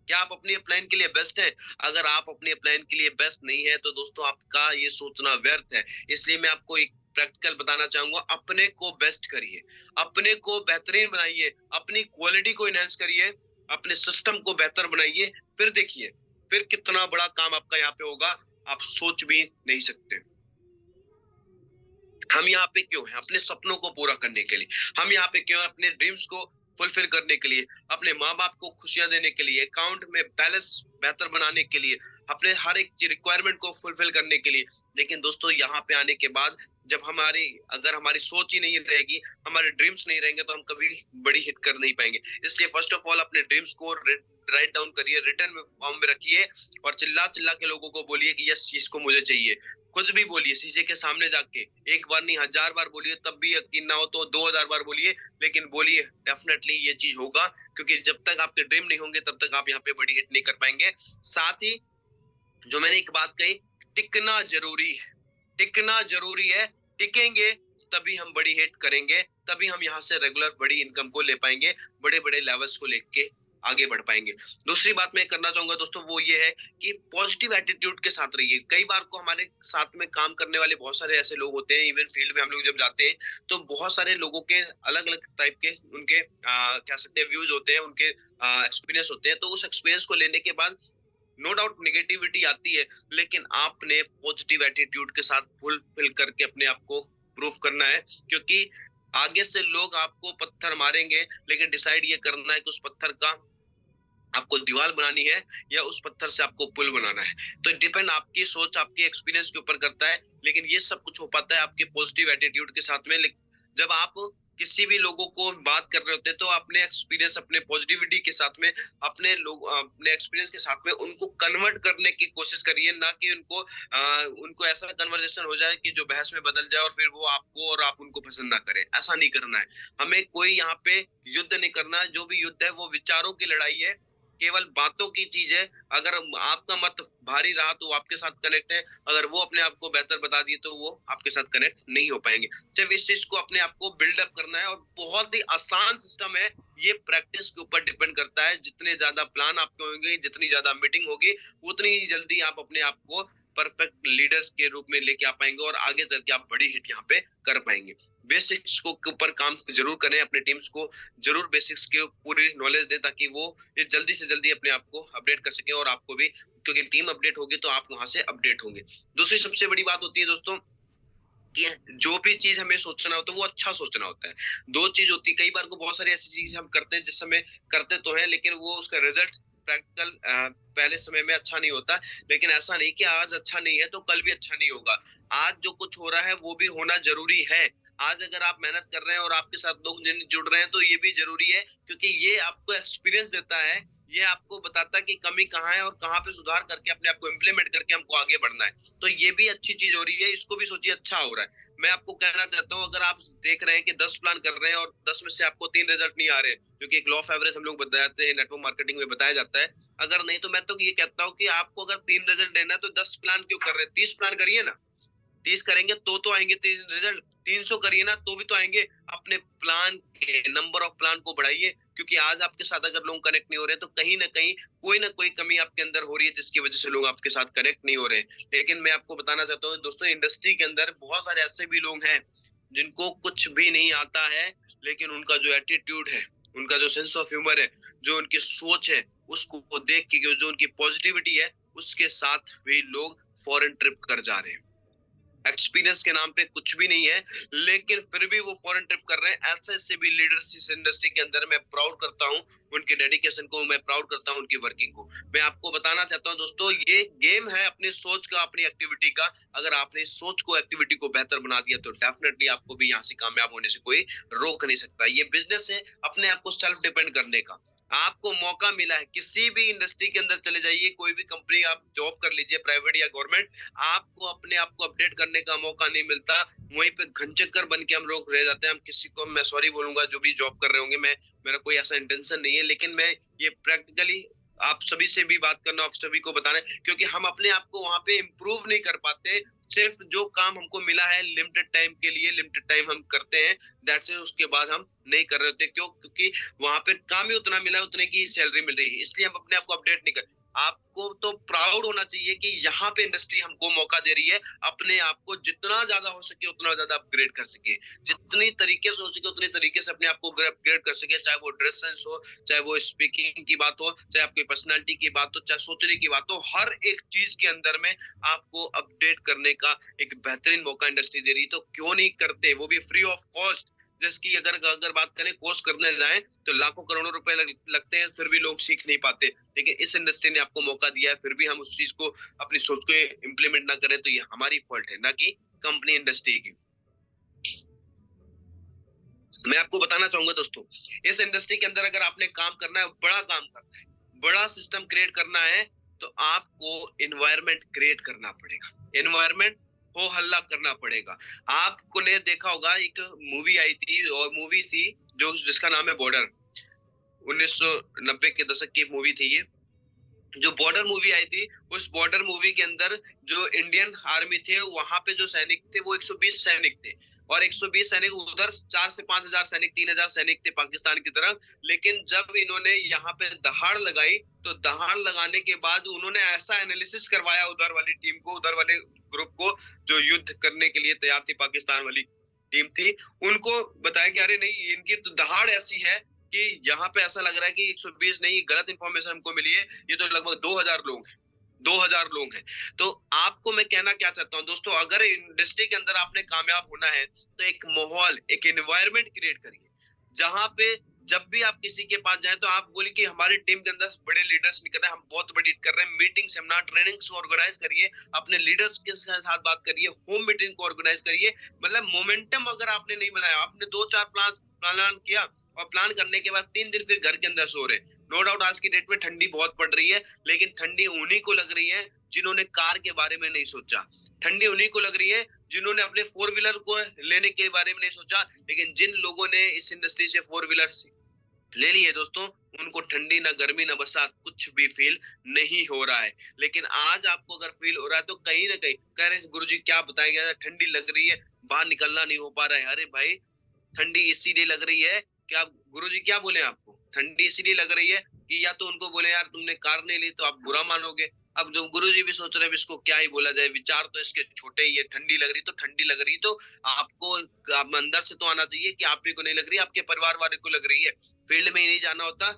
S2: क्या आप अपनी अपलाइन के लिए बेस्ट हैं? अगर आप अपनी अपलाइन के लिए बेस्ट नहीं है, तो दोस्तों आपका ये सोचना व्यर्थ है। इसलिए मैं आपको एक प्रैक्टिकल बताना चाहूंगा, अपने को बेस्ट करिए, अपने को बेहतरीन बनाइए, अपनी क्वालिटी को इनहेंस करिए, अपने सिस्टम को बेहतर बनाइए, फिर देखिए फिर कितना बड़ा काम आपका यहाँ पे होगा, आप सोच भी नहीं सकते। हम यहाँ पे क्यों हैं? अपने सपनों को पूरा करने के लिए। हम यहाँ पे क्यों हैं? अपने ड्रीम्स को फुलफिल करने के लिए, अपने माँ बाप को खुशियां देने के लिए, अकाउंट में बैलेंस बेहतर बनाने के लिए, अपने हर एक रिक्वायरमेंट को फुलफिल करने के लिए। लेकिन दोस्तों यहाँ पे आने के बाद जब अगर हमारी सोच ही नहीं रहेगी, हमारे ड्रीम्स नहीं रहेंगे, तो हम कभी बड़ी हिट कर नहीं पाएंगे। इसलिए फर्स्ट ऑफ ऑल अपने ड्रीम्स को राइट डाउन करिए, रिटर्न फॉर्म में रखिए और चिल्ला चिल्ला के लोगों को बोलिए कि यस चीज को मुझे चाहिए। खुद भी बोलिए शीशे के सामने जाके, एक बार नहीं 1000 बार बोलिए, तब भी यकीन ना हो तो 2000 बार बोलिए, लेकिन बोलिए, डेफिनेटली ये चीज होगा, क्योंकि जब तक आपके ड्रीम नहीं होंगे तब तक आप यहाँ पे बड़ी हिट नहीं कर पाएंगे। साथ ही जो मैंने एक बात कही, टिकना जरूरी है, टिकना जरूरी है। टिकेंगे तभी हम बड़ी हिट करेंगे, तभी हम यहाँ से रेगुलर बड़ी इनकम को ले पाएंगे, बड़े बड़े लेवल्स को लेके आगे बढ़ पाएंगे। दूसरी बात मैं करना चाहूंगा दोस्तों, वो ये है कि पॉजिटिव एटीट्यूड के साथ रहिए। कई बार को हमारे साथ में काम करने वाले बहुत सारे ऐसे लोग होते हैं, इवन फील्ड में हम लोग जब जाते हैं तो बहुत सारे लोगों के अलग अलग टाइप के उनके कह सकते हैं व्यूज होते हैं, उनके एक्सपीरियंस होते हैं। तो उस एक्सपीरियंस को लेने के बाद नो डाउट नेगेटिविटी आती है, लेकिन आपने पॉजिटिव एटीट्यूड के साथ फुलफिल करके अपने आप को प्रूव करना है, क्योंकि आगे से लोग आपको पत्थर मारेंगे, लेकिन डिसाइड ये करना है कि उस पत्थर का आपको दीवार बनानी है या उस पत्थर से आपको पुल बनाना है। तो डिपेंड आपकी सोच, आपके एक्सपीरियंस के ऊपर करता है। लेकिन ये सब कुछ हो पाता है आपके पॉजिटिव एटीट्यूड के साथ में। जब आप किसी भी लोगों को बात कर रहे होते हैं तो अपने एक्सपीरियंस, अपने पॉजिटिविटी के साथ में, अपने एक्सपीरियंस के साथ में उनको कन्वर्ट करने की कोशिश करिए, ना कि उनको ऐसा कन्वर्सेशन हो जाए कि जो बहस में बदल जाए और फिर वो आपको और आप उनको पसंद ना करें। ऐसा नहीं करना है। हमें कोई यहाँ पे युद्ध नहीं करना है। जो भी युद्ध है वो विचारों की लड़ाई है, केवल बातों की चीज है। अगर आपका मत भारी रहा तो वो आपके साथ कनेक्ट है, अगर वो अपने आप को बेहतर बता दिए तो वो आपके साथ कनेक्ट नहीं हो पाएंगे। सिर्फ इस चीज को अपने आप को बिल्डअप करना है और बहुत ही आसान सिस्टम है। ये प्रैक्टिस के ऊपर डिपेंड करता है। जितने ज्यादा प्लान आपके होंगे, जितनी ज्यादा मीटिंग होगी, उतनी ही जल्दी आप अपने आप को परफेक्ट लीडर्स के रूप में लेके आ पाएंगे और आगे चल के आप बड़ी हिट यहाँ पे कर पाएंगे। बेसिक्स को के ऊपर काम जरूर करें, अपने टीम्स को जरूर बेसिक्स की पूरी नॉलेज दें, ताकि वो ये जल्दी से जल्दी अपने आप को अपडेट कर सके और आपको भी, क्योंकि टीम अपडेट होगी तो आप वहां से अपडेट होंगे। दूसरी सबसे बड़ी बात होती है दोस्तों कि जो भी चीज हमें सोचना होता है वो अच्छा सोचना होता है। दो चीज होती है, कई बार को बहुत सारी ऐसी चीजें हम करते हैं जिस समय करते तो है, लेकिन वो उसका रिजल्ट प्रैक्टिकल पहले समय में अच्छा नहीं होता। लेकिन ऐसा नहीं कि आज अच्छा नहीं है तो कल भी अच्छा नहीं होगा। आज जो कुछ हो रहा है वो भी होना जरूरी है। आज अगर आप मेहनत कर रहे हैं और आपके साथ लोग जिन जुड़ रहे हैं तो ये भी जरूरी है, क्योंकि ये आपको एक्सपीरियंस देता है। ये आपको बताता है कि कमी कहाँ है और कहाँ पे सुधार करके अपने आप को इम्प्लीमेंट करके हमको आगे बढ़ना है। तो ये भी अच्छी चीज हो रही है, इसको भी सोचिए अच्छा हो रहा है। मैं आपको कहना चाहता हूँ, अगर आप देख रहे हैं कि 10 प्लान कर रहे हैं और 10 में से आपको 3 रिजल्ट नहीं आ रहे, क्योंकि एक लॉ ऑफ एवरेज हम लोग बताते हैं, नेटवर्क मार्केटिंग में बताया जाता है। अगर नहीं तो मैं तो ये कहता हूँ कि आपको अगर 3 रिजल्ट लेना है तो 10 प्लान क्यों कर रहे हैं, 30 प्लान करिए ना। 30 करेंगे तो आएंगे 30 रिजल्ट। 300 करिए ना तो भी तो आएंगे। अपने प्लान के नंबर ऑफ प्लान को बढ़ाइए, क्योंकि आज आपके साथ अगर लोग कनेक्ट नहीं हो रहे तो कहीं ना कहीं कोई ना कोई कमी आपके अंदर हो रही है, जिसकी वजह से लोग आपके साथ कनेक्ट नहीं हो रहे हैं। लेकिन मैं आपको बताना चाहता हूँ दोस्तों, इंडस्ट्री के अंदर बहुत सारे ऐसे भी लोग हैं जिनको कुछ भी नहीं आता है, लेकिन उनका जो एटीट्यूड है, उनका जो सेंस ऑफ ह्यूमर है, जो उनकी सोच है, उसको देख के जो उनकी पॉजिटिविटी है, उसके साथ भी लोग फॉरेन ट्रिप कर जा रहे हैं। एक्सपीरियंस के नाम पे कुछ भी नहीं है, लेकिन फिर भी वो फॉरेन ट्रिप कर रहे हैं। ऐसे ऐसे भी लीडर्स इस इंडस्ट्री के अंदर, मैं प्राउड करता हूँ उनके डेडिकेशन को, मैं प्राउड करता हूँ उनकी वर्किंग को। मैं आपको बताना चाहता हूँ दोस्तों, ये गेम है अपनी सोच का, अपनी एक्टिविटी का। अगर आपने इस सोच को, एक्टिविटी को बेहतर बना दिया तो डेफिनेटली आपको भी यहाँ से कामयाब होने से कोई रोक नहीं सकता। ये बिजनेस है अपने आप को सेल्फ डिपेंड करने का। आपको मौका मिला है, किसी भी इंडस्ट्री के अंदर चले जाइए, कोई भी कंपनी आप जॉब कर लीजिए, प्राइवेट या गवर्नमेंट, आपको अपने आप को अपडेट करने का मौका नहीं मिलता। वहीं पे घनचक्कर बन के हम लोग रह जाते हैं। हम किसी को, मैं सॉरी बोलूंगा जो भी जॉब कर रहे होंगे, मैं, मेरा कोई ऐसा इंटेंशन नहीं है, लेकिन मैं ये प्रैक्टिकली आप सभी से भी बात करना, आप सभी को बताना है, क्योंकि हम अपने आप को वहां पे इम्प्रूव नहीं कर पाते। सिर्फ जो काम हमको मिला है लिमिटेड टाइम के लिए, लिमिटेड टाइम हम करते हैं, दैट्स इट। उसके बाद हम नहीं कर रहे होते। क्यों? क्योंकि वहां पे काम ही उतना मिला है, उतने की सैलरी मिल रही है, इसलिए हम अपने आप को अपडेट नहीं कर। आपको तो प्राउड होना चाहिए कि यहाँ पे इंडस्ट्री हमको मौका दे रही है अपने आप को जितना ज्यादा हो सके उतना ज्यादा अपग्रेड कर सके। जितनी तरीके से हो सके उतनी तरीके से अपने आप को अपग्रेड कर सके, चाहे वो ड्रेस सेंस हो, चाहे वो स्पीकिंग की बात हो, चाहे आपकी पर्सनालिटी की बात हो, चाहे सोचने की बात हो। हर एक चीज के अंदर में आपको अपडेट करने का एक बेहतरीन मौका इंडस्ट्री दे रही है। तो क्यों नहीं करते, वो भी फ्री ऑफ कॉस्ट। जिसकी अगर अगर बात करें, कोर्स करने जाएं तो लाखों करोड़ों रुपए लगते हैं, फिर भी लोग सीख नहीं पाते। लेकिन इस इंडस्ट्री ने आपको मौका दिया है, फिर भी हम उस चीज को, अपनी सोच को इम्प्लीमेंट ना करें, तो ये हमारी फॉल्ट है, ना कि कंपनी इंडस्ट्री की। मैं आपको बताना चाहूंगा दोस्तों, इस इंडस्ट्री के अंदर अगर आपने काम करना है, बड़ा काम करना है, बड़ा सिस्टम क्रिएट करना है, तो आपको एनवायरनमेंट क्रिएट करना पड़ेगा। एनवायरनमेंट हो हल्ला करना पड़ेगा। आपको ने देखा होगा, एक मूवी आई थी, और मूवी थी जो जिसका नाम है बॉर्डर। 1990 के दशक की मूवी थी ये, जो बॉर्डर मूवी आई थी। उस बॉर्डर मूवी के अंदर जो इंडियन आर्मी थे, वहां पे जो सैनिक थे वो 120 सैनिक थे, और 120 सैनिक उधर, 4 से 5 हजार सैनिक, 3 हजार सैनिक थे पाकिस्तान की तरफ। लेकिन जब इन्होंने यहाँ पे दहाड़ लगाई, तो दहाड़ लगाने के बाद उन्होंने ऐसा एनालिसिस करवाया उधर वाली टीम को, उधर वाले ग्रुप को, जो युद्ध करने के लिए तैयार थी, पाकिस्तान वाली टीम थी। उनको बताया कि अरे नहीं, इनकी तो दहाड़ ऐसी है कि यहाँ पे ऐसा लग रहा है कि 120 नहीं, गलत इंफॉर्मेशन हमको मिली है, ये तो लगभग 2000 लोग हैं। 2000 लोग हैं। तो आपको मैं कहना क्या चाहता हूँ दोस्तों, अगर इंडस्ट्री के अंदर आपने कामयाब होना है तो एक माहौल, एक एनवायरनमेंट क्रिएट करिए, जहां पे जब भी आप किसी के पास जाएं तो आप बोलिए कि हमारी टीम के अंदर बड़े लीडर्स निकल रहे हैं, हम बहुत बड़ी कर रहे हैं, मीटिंग सेमिनार ट्रेनिंग्स ऑर्गेनाइज करिए, अपने लीडर्स के साथ बात करिए, होम मीटिंग को ऑर्गेनाइज करिए। मतलब मोमेंटम अगर आपने नहीं बनाया, आपने 2-4 प्लान प्लान किया और प्लान करने के बाद 3 दिन फिर घर के अंदर सो रहे। नो डाउट आज की डेट में ठंडी बहुत पड़ रही है, लेकिन ठंडी उन्हीं को लग रही है जिन्होंने कार के बारे में नहीं सोचा। ठंडी उन्हीं को लग रही है जिन्होंने अपने 4 व्हीलर को लेने के बारे में नहीं सोचा। लेकिन जिन लोगों ने इस इंडस्ट्री से 4 व्हीलर ले ली है दोस्तों, उनको ठंडी ना गर्मी ना बरसात कुछ भी फील नहीं हो रहा है। लेकिन आज आपको अगर फील हो रहा है तो कहीं ना कहीं कह रहे गुरुजी क्या बताया, ठंडी लग रही है, बाहर निकलना नहीं हो पा रहा है। अरे भाई, ठंडी इसीलिए लग रही है कि आप, गुरुजी क्या बोले आपको, ठंडी इसीलिए लग रही है कि या तो उनको बोले यार तुमने कार नहीं ली तो आप बुरा मानोगे। अब जो गुरुजी भी सोच रहे हैं इसको क्या ही बोला जाए, विचार तो इसके छोटे ही है। ठंडी लग रही तो ठंडी लग रही तो आपको, आप अंदर से तो आना चाहिए कि आप ही को नहीं लग रही, आपके परिवार वाले को लग रही है। फील्ड में ही नहीं जाना होता,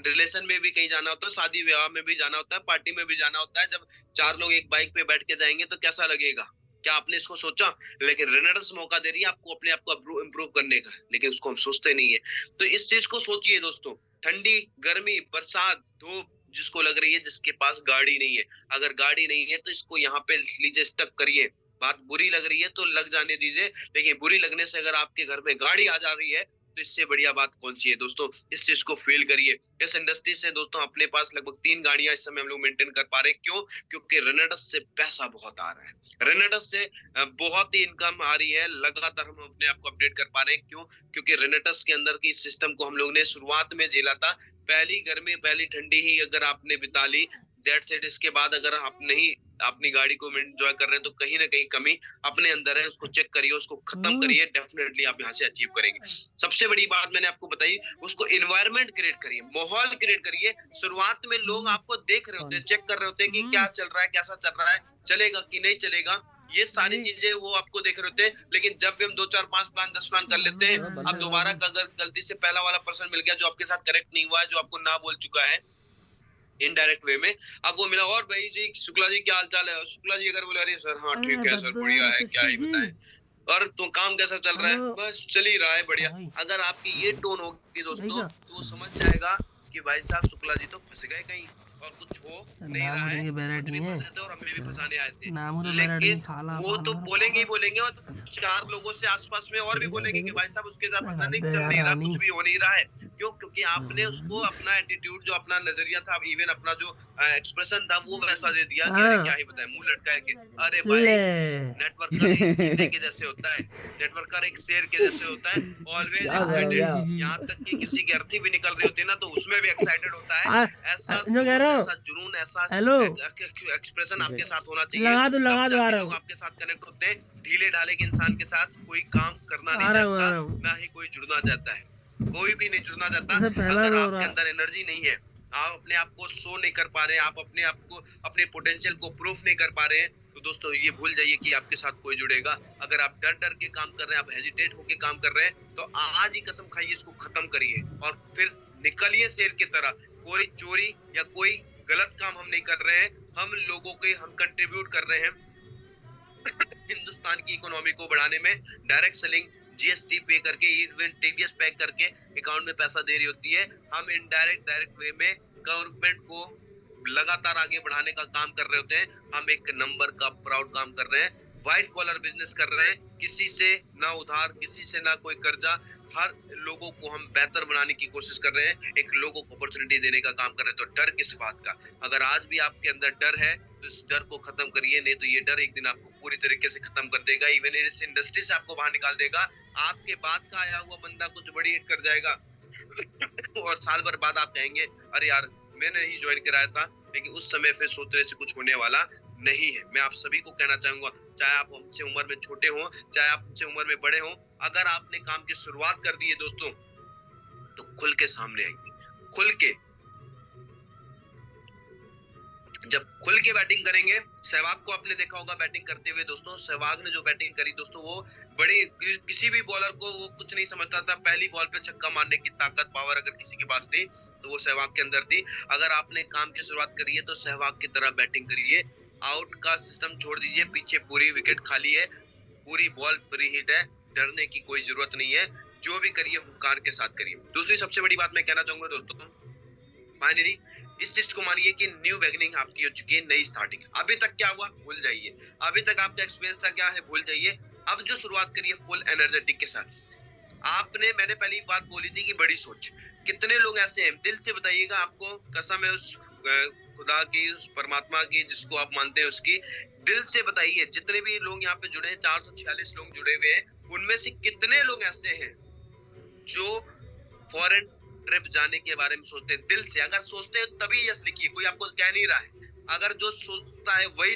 S2: रिलेशन में भी कहीं जाना होता है, शादी विवाह में भी जाना होता है, पार्टी में भी जाना होता है। जब 4 लोग एक बाइक पे बैठ के जाएंगे तो कैसा लगेगा, क्या आपने इसको सोचा? लेकिन रेनेडस मौका दे रही है आपको अपने आप को इम्प्रूव करने का, लेकिन उसको हम सोचते नहीं है। तो इस चीज को सोचिए दोस्तों, ठंडी गर्मी बरसात धूप जिसको लग रही है, जिसके पास गाड़ी नहीं है, अगर गाड़ी नहीं है तो इसको यहाँ पे लीजिए, स्टक करिए। बात बुरी लग रही है तो लग जाने दीजिए, लेकिन बुरी लगने से अगर आपके घर में गाड़ी आ जा रही है तो इससे बढ़िया बात कौन सी है दोस्तों। इस चीज को फील करिए। इस इंडस्ट्री से दोस्तों अपने पास लगभग 3 गाड़ियां इस समय हम लोग मेंटेन कर पा रहे हैं। क्यों? क्योंकि रेनेडस से पैसा बहुत आ रहा है, रेनेडस से बहुत ही इनकम आ रही है, लगातार हम अपने आप को अपडेट कर पा रहे हैं। क्यों? क्योंकि रेनेडस के अंदर की सिस्टम को हम लोग ने शुरुआत में झेला था। पहली गर्मी पहली ठंडी ही अगर आपने बिता ली, दैट्स इट। इसके बाद अगर आप नहीं अपनी गाड़ी को एंजॉय कर रहे हैं तो कहीं ना कहीं कमी अपने अंदर है, उसको चेक करिए, उसको खत्म करिए, डेफिनेटली आप यहाँ से अचीव करेंगे। सबसे बड़ी बात मैंने आपको बताई, उसको एनवायरनमेंट क्रिएट करिए, माहौल क्रिएट करिए। शुरुआत में लोग आपको देख रहे होते हैं, चेक कर रहे होते हैं कि क्या चल रहा है, कैसा चल रहा है, चलेगा कि नहीं चलेगा, ये सारी चीजें वो आपको देख रहे होते हैं। लेकिन जब भी हम 2-4-5 प्लान 10 प्लान कर लेते हैं, अब दोबारा अगर गलती से पहला वाला पर्सन मिल गया जो आपके साथ करेक्ट नहीं हुआ है, जो आपको ना बोल चुका है इनडायरेक्ट वे में, अब वो मिला और भाई जी शुक्ला जी क्या हाल चाल है, शुक्ला जी अगर बोले अरे सर हाँ ठीक है सर बढ़िया है, क्या ही बताएं, और तो काम कैसा चल रहा है, बस चल ही रहा है बढ़िया। अगर आपकी ये टोन होगी दोस्तों तो वो समझ जाएगा कि भाई साहब शुक्ला जी तो फंस गए कहीं और कुछ हो नहीं रहा है, खुद भी फंसे थे और हमें भी फंसाने आए थे। लेकिन वो तो बोलेंगे ही बोलेंगे और 4 लोगों से आसपास में और भी बोलेंगे कि भाई साहब उसके साथ पता नहीं चल नहीं रहा, कुछ भी हो नहीं रहा है। क्यों? क्योंकि आपने उसको अपना एटीट्यूड, जो अपना नजरिया था, इवन अपना जो एक्सप्रेशन था वो वैसा दे दिया कि अरे क्या ही बताएं, मुंह लटका के। अरे भाई, नेटवर्कर एक चीते के जैसे होता है, नेटवर्कर एक शेर के जैसे होता है, ऑलवेज एक्साइटेड। यहाँ तक कि किसी की अर्थी भी निकल रही होती है ना तो उसमें भी एक्साइटेड होता है। ऐसा जुनून, ऐसा एक्सप्रेशन आपके साथ होना चाहिए। लगा दो लोग आपके साथ कनेक्ट होते हैं। ढीले ढाले के इंसान के साथ कोई काम करना नहीं चाहता, ना ही कोई जुड़ना चाहता है, कोई भी नहीं जुड़ना चाहता। अगर आपके अंदर एनर्जी नहीं है, आप अपने आप को शो नहीं कर पा रहे हैं, आप अपने आप को, अपने पोटेंशियल को प्रूफ नहीं कर पा रहे हैं, तो दोस्तों ये भूल जाइए कि आपके साथ कोई जुड़ेगा। अगर आप डर डर के काम कर रहे हैं, आप हेजिटेट होके काम कर रहे हैं, तो आज ही कसम खाइए, इसको खत्म करिए और फिर निकलिए शेर की तरह। कोई चोरी या कोई गलत काम हम नहीं कर रहे हैं, हम लोगों के, हम कंट्रीब्यूट कर रहे हैं हिंदुस्तान की इकोनॉमी को बढ़ाने में। डायरेक्ट सेलिंग जीएसटी पे करके, इवन टीडीएस पे करके अकाउंट में पैसा दे रही होती है। हम डायरेक्ट वे में गवर्नमेंट को लगातार आगे बढ़ाने का काम कर रहे होते हैं। हम एक नंबर का प्राउड काम कर रहे हैं, व्हाइट कॉलर बिजनेस कर रहे हैं, किसी से ना उधार, किसी से ना कोई कर्जा, हर लोगों को हम बेहतर बनाने की कोशिश कर रहे हैं, एक लोगों को अपॉर्चुनिटी देने का काम कर रहे हैं। तो डर किस बात का? अगर आज भी आपके अंदर डर है तो इस डर को खत्म करिए, नहीं तो ये डर एक दिन आपको पूरी तरीके से खत्म कर देगा, इवन इस इंडस्ट्री से आपको बाहर निकाल देगा। आपके बाद का आया हुआ बंदा कुछ बड़ी हिट कर जाएगा और साल भर बाद आप कहेंगे अरे यार मैंने ही ज्वाइन कराया था, लेकिन उस समय फिर सोचने से कुछ होने वाला नहीं है। मैं आप सभी को कहना चाहूंगा, चाहे आप हमसे उम्र में छोटे हो, चाहे आप हमसे उम्र में बड़े हो, अगर आपने काम की शुरुआत कर दी है दोस्तों तो खुल के सामने आएंगे, खुल के। जब खुल के बैटिंग करेंगे, सहवाग को आपने देखा होगा बैटिंग करते हुए दोस्तों, सहवाग ने जो बैटिंग करी दोस्तों, वो बड़ी, किसी भी बॉलर को वो कुछ नहीं समझता था। पहली बॉल पे छक्का मारने की ताकत, पावर अगर किसी के पास थी तो वो सहवाग के अंदर थी। अगर आपने काम की शुरुआत करी है तो सहवाग की तरह बैटिंग करिए, आउट का सिस्टम छोड़ दीजिए, पीछे पूरी विकेट खाली है, पूरी बॉल फ्री हिट है, डरने की कोई जरूरत नहीं है। जो भी करिए हुंकार के साथ करिए। दूसरी सबसे बड़ी बात मैं कहना चाहूंगा दोस्तों, फाइनली इस चीज को मानिए कि न्यू बिगिनिंग आपकी हो चुकी है, नई स्टार्टिंग। अभी तक क्या हुआ भूल जाइए, अभी तक आपका एक्सपीरियंस था क्या है भूल जाइए। अब जो शुरुआत करिए फुल एनर्जेटिक के साथ। मैंने पहली बात बोली थी कि बड़ी सोच। कितने लोग ऐसे हैं, दिल से बताइएगा, आपको कसम है उस खुदा की, उस परमात्मा की जिसको आप मानते हैं उसकी, दिल से बताइए जितने भी लोग यहाँ पे जुड़े हैं, 446 लोग जुड़े हुए हैं, उनमें से कितने लोग ऐसे हैं जो फॉरेन ट्रिप जाने के बारे में सोचते हैं दिल से? अगर सोचते हैं तभी यस लिखिए, कोई आपको कह नहीं रहा है। अगर जो सोचता है वही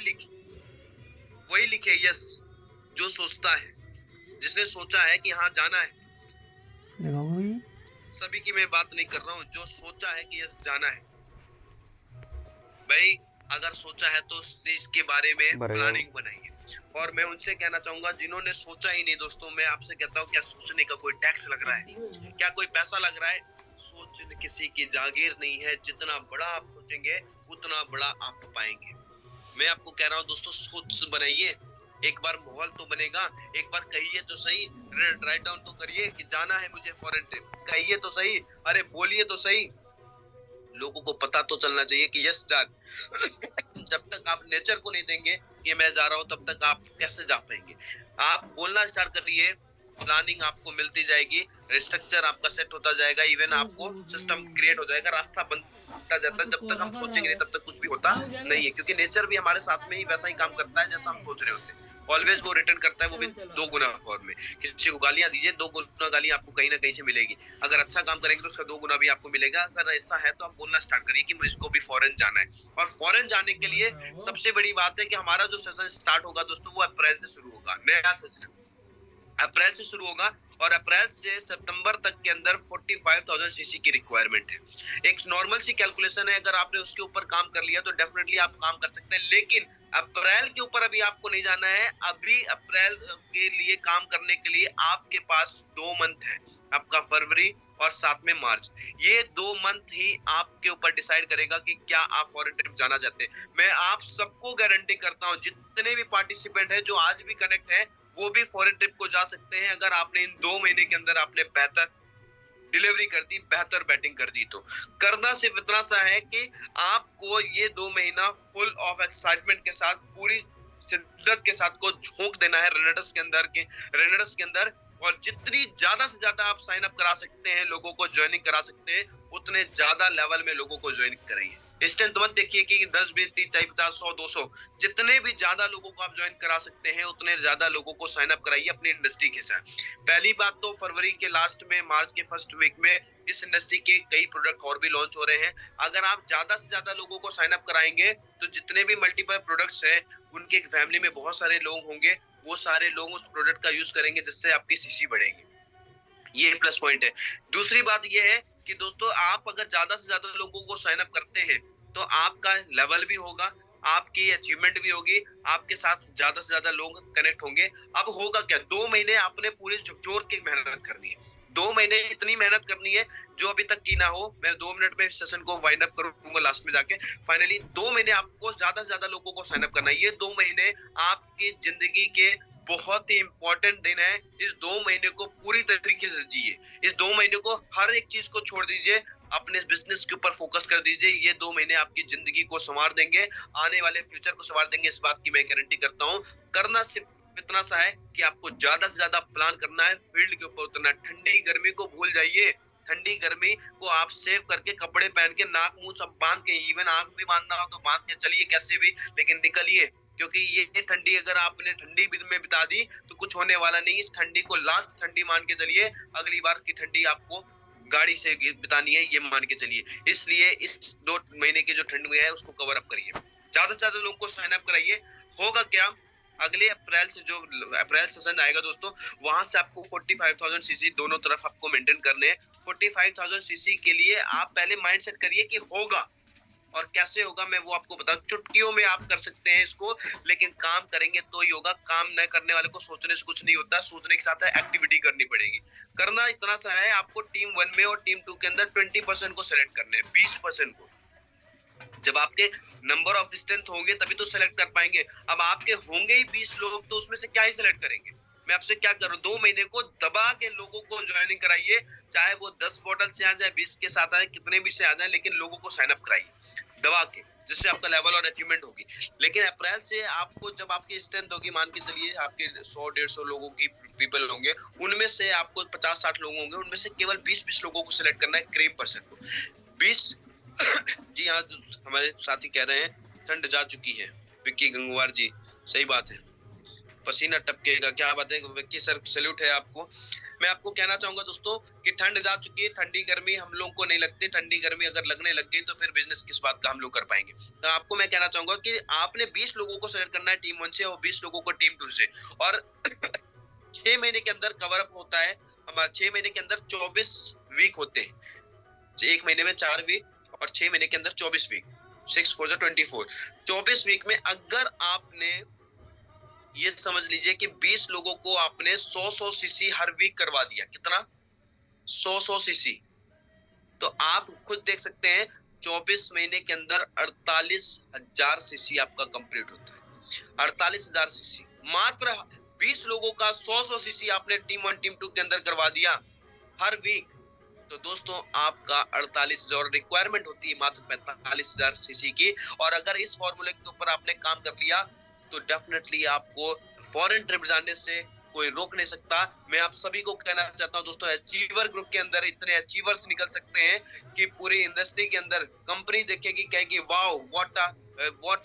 S2: लिखे यस। जो सोचता है, जिसने सोचा है कि हाँ जाना है, सभी की मैं बात नहीं कर रहा हूँ, जो सोचा है कि यस जाना है भाई, अगर सोचा है तो उस चीज के बारे में प्लानिंग बनाइए। और मैं उनसे कहना चाहूंगा जिन्होंने सोचा ही नहीं, दोस्तों मैं आपसे कहता हूँ, क्या सोचने का कोई टैक्स लग रहा है? क्या कोई पैसा लग रहा है? सोच किसी की जागीर नहीं है, जितना बड़ा आप सोचेंगे उतना बड़ा आप पाएंगे। मैं आपको कह रहा हूँ दोस्तों, सोच बनाइए, एक बार माहौल तो बनेगा। एक बार कहिए तो सही, राइट डाउन तो करिए कि जाना है मुझे फॉरेन ट्रिप, कहिए तो सही, अरे बोलिए तो सही, लोगों को पता तो चलना चाहिए कि यस जा। जब तक आप नेचर को नहीं देंगे कि मैं जा रहा हूं, तब तक आप कैसे जा पाएंगे? आप बोलना स्टार्ट करिए, प्लानिंग आपको मिलती जाएगी, स्ट्रक्चर आपका सेट होता जाएगा, इवन आपको सिस्टम क्रिएट हो जाएगा, रास्ता बनता जाता है। जब तक हम सोचेंगे नहीं तब तक कुछ भी होता नहीं है, क्योंकि नेचर भी हमारे साथ में ही वैसा ही काम करता है जैसा हम सोच रहे होते हैं। ऑलवेज वो रिटर्न करता है, वो भी 2 गुना फॉर्म में। किसी को गालियां दीजिए, 2 गुना गाली आपको कहीं ना कहीं से मिलेगी। अगर अच्छा काम करेंगे तो उसका 2 गुना भी आपको मिलेगा। अगर ऐसा है तो आप बोलना स्टार्ट करिए कि मुझको भी फॉरेन जाना है। और फॉरेन जाने के लिए सबसे बड़ी बात है कि हमारा जो सेशन स्टार्ट होगा दोस्तों, वो अप्रैल से शुरू होगा। नया सेशन अप्रैल से शुरू होगा और अप्रैल से सितंबर तक के अंदर 45,000 सीसी की रिक्वायरमेंट है। एक नॉर्मल सी कैलकुलेशन है, अगर आपने उसके ऊपर काम कर लिया तो डेफिनेटली आप काम कर सकते हैं। लेकिन अप्रैल के ऊपर अभी आपको नहीं जाना है। अभी अप्रैल के लिए काम करने के लिए आपके पास 2 मंथ है, आपका फरवरी और साथ में मार्च। ये 2 मंथ ही आपके ऊपर डिसाइड करेगा कि क्या आप फॉरेन ट्रिप जाना चाहते हैं। मैं आप सबको गारंटी करता हूँ, जितने भी पार्टिसिपेंट है जो आज भी कनेक्ट है, वो भी फॉरेन ट्रिप को जा सकते हैं। अगर आपने इन 2 महीने के अंदर आपने बेहतर डिलीवरी कर दी, बेहतर बैटिंग कर दी, तो करना सिर्फ इतना सा है कि आपको ये 2 महीना फुल ऑफ एक्साइटमेंट के साथ, पूरी शिद्दत के साथ को झोंक देना है रेनेडस के अंदर। और जितनी ज्यादा से ज्यादा आप साइन अप करा सकते हैं, लोगों को ज्वाइनिंग करा सकते हैं, उतने ज्यादा लेवल में लोगों को ज्वाइन कराइए। स्ट्रेंथ मत देखिए कि 10, 20, 30, 40, 50, 100, 200, जितने भी ज्यादा लोगों को आप ज्वाइन करा सकते हैं उतने ज्यादा लोगों को साइन अप कराइए अपनी इंडस्ट्री के साथ। पहली बात तो फरवरी के लास्ट में, मार्च के फर्स्ट वीक में इस इंडस्ट्री के कई प्रोडक्ट और भी लॉन्च हो रहे हैं। अगर आप ज्यादा से ज्यादा लोगों को साइन अप कराएंगे तो जितने भी मल्टीपल प्रोडक्ट्स हैं, उनके फैमिली में बहुत सारे लोग होंगे, वो सारे लोग उस प्रोडक्ट का यूज करेंगे, जिससे आपकी सीसी बढ़ेगी। ये प्लस पॉइंट है। दूसरी बात ये है कि दोस्तों, आप अगर ज्यादा से ज्यादा लोगों को साइन अप करते हैं तो आपका लेवल भी होगा, आपकी अचीवमेंट भी होगी, आपके साथ ज्यादा से ज्यादा लोग कनेक्ट होंगे। अब होगा क्या, 2 महीने आपने पूरे झकझोर के मेहनत करनी है। 2 महीने इतनी मेहनत करनी है जो अभी तक की ना हो। मैं 2 मिनट में सेशन को वाइंड अप करूंगा लास्ट में जाके। फाइनली 2 महीने आपको ज्यादा से ज्यादा लोगों को साइन अप करना है। ये 2 महीने आपकी जिंदगी के बहुत ही इंपॉर्टेंट दिन है। इस 2 महीने को पूरी तरीके से जिए। इस 2 महीने को हर एक चीज को छोड़ दीजिए, अपने बिजनेस के ऊपर फोकस कर दीजिए। ये 2 महीने आपकी जिंदगी को संवार देंगे, आने वाले फ्यूचर को संवार देंगे, इस बात की मैं गारंटी करता हूँ। करना सिर्फ इतना सा है कि आपको ज्यादा से ज्यादा प्लान करना है, फील्ड के ऊपर उतरना। ठंडी गर्मी को भूल जाइए, ठंडी गर्मी को आप सेव करके, कपड़े पहन के, नाक मुंह सब बांध के, इवन आंख भी बांधना हो तो बांध के चलिए कैसे भी, लेकिन निकलिए। क्योंकि ये ठंडी अगर आपने ठंडी में बिता दी तो कुछ होने वाला नहीं। इस ठंडी को लास्ट ठंडी मान के चलिए, अगली बार की ठंडी आपको गाड़ी से बितानी है, ये मान के चलिए। इसलिए इस 2 महीने की जो ठंड है उसको कवर अप करिए, ज्यादा से ज्यादा लोगों को साइन अप कराइए। होगा क्या, अगले अप्रैल से जो अप्रैल सेशन आएगा दोस्तों, वहां से आपको 45,000 सीसी दोनों तरफ आपको मेंटेन करने हैं। 45,000 सीसी के लिए आप पहले माइंड सेट करिए कि होगा, और कैसे होगा मैं वो आपको बताऊं। चुटकियों में आप कर सकते हैं इसको, लेकिन काम करेंगे तो ही होगा। काम न करने वाले को सोचने से कुछ नहीं होता, सोचने के साथ एक्टिविटी करनी पड़ेगी। करना इतना सा है, आपको टीम 1 में और टीम 2 के अंदर 20% को सेलेक्ट करने हैं, 20% को। जब आपके नंबर ऑफ स्ट्रेंथ होंगे तभी तो सेलेक्ट कर पाएंगे। अब आपके होंगे ही 20 लोग, तो उसमें से क्या ही सेलेक्ट करेंगे? मैं आपसे क्या करूं, 2 महीने को दबा के लोगों को ज्वाइनिंग कराइए, चाहे वो 10 बॉटल से आ जाए, 20 के साथ आ जाए, कितने भी से आ जाए, लेकिन लोगों को साइन अप कराइए दबा के, जिससे आपका लेवल और अचीवमेंट होगी। लेकिन अप्रैल से आपको जब आपकी स्ट्रेंथ होगी, मान के चलिए आपके 100-150 लोगों की पीपल होंगे, उनमें से आपको 50-60 लोग होंगे, उनमें से केवल 20-20 लोगों को सिलेक्ट करना है, क्रीम पर्सन को 20। जी हाँ, हमारे साथी कह रहे हैं ठंड जा चुकी है, विक्की गंगवार जी, सही बात है, पसीना टपकेगा, क्या बात है विक्की सर, सैल्यूट है आपको। मैं आपको कहना चाहूंगा दोस्तों कि ठंड जा चुकी है, ठंडी गर्मी हम लोग को नहीं लगती, ठंडी गर्मी अगर लगने लग गई तो फिर बिजनेस किस बात का हम लोग कर पाएंगे। तो आपको मैं कहना चाहूंगा कि आपने 20 लोगों को सेलेक्ट करना है टीम 1 से और 20 लोगों को टीम 2 से, और 6 महीने के अंदर कवर अप होता है हमारा, 6 महीने के अंदर 24 वीक होते हैं, 1 महीने में 4 वीक और 6 महीने के अंदर 24 वीक, 6 4 24, 24 वीक में अगर आपने ये समझ लीजिए कि 20 लोगों को आपने 100-100 सीसी हर वीक करवा दिया, कितना 100-100 सीसी, तो आप खुद देख सकते हैं 24 महीने के अंदर 48,000 सीसी आपका कंप्लीट होता है। 48,000 सीसी, मात्र 20 लोगों का 100-100 सीसी आपने टीम 1 टीम 2 के अंदर करवा दिया हर वीक, तो दोस्तों आपका 48,000 रिक्वायरमेंट होती है मात्र 45,000 सीसी की, और अगर इस फॉर्मूले के ऊपर आपने काम कर लिया तो डेफिनेटली आपको फॉरेन ट्रिप जाने से कोई रोक नहीं सकता। मैं आप सभी को कहना चाहता हूं दोस्तों, अचीवर ग्रुप के अंदर इतने अचीवर्स निकल सकते हैं कि पूरी इंडस्ट्री के अंदर कंपनी देखेगी, कहेगी वाओ व्हाट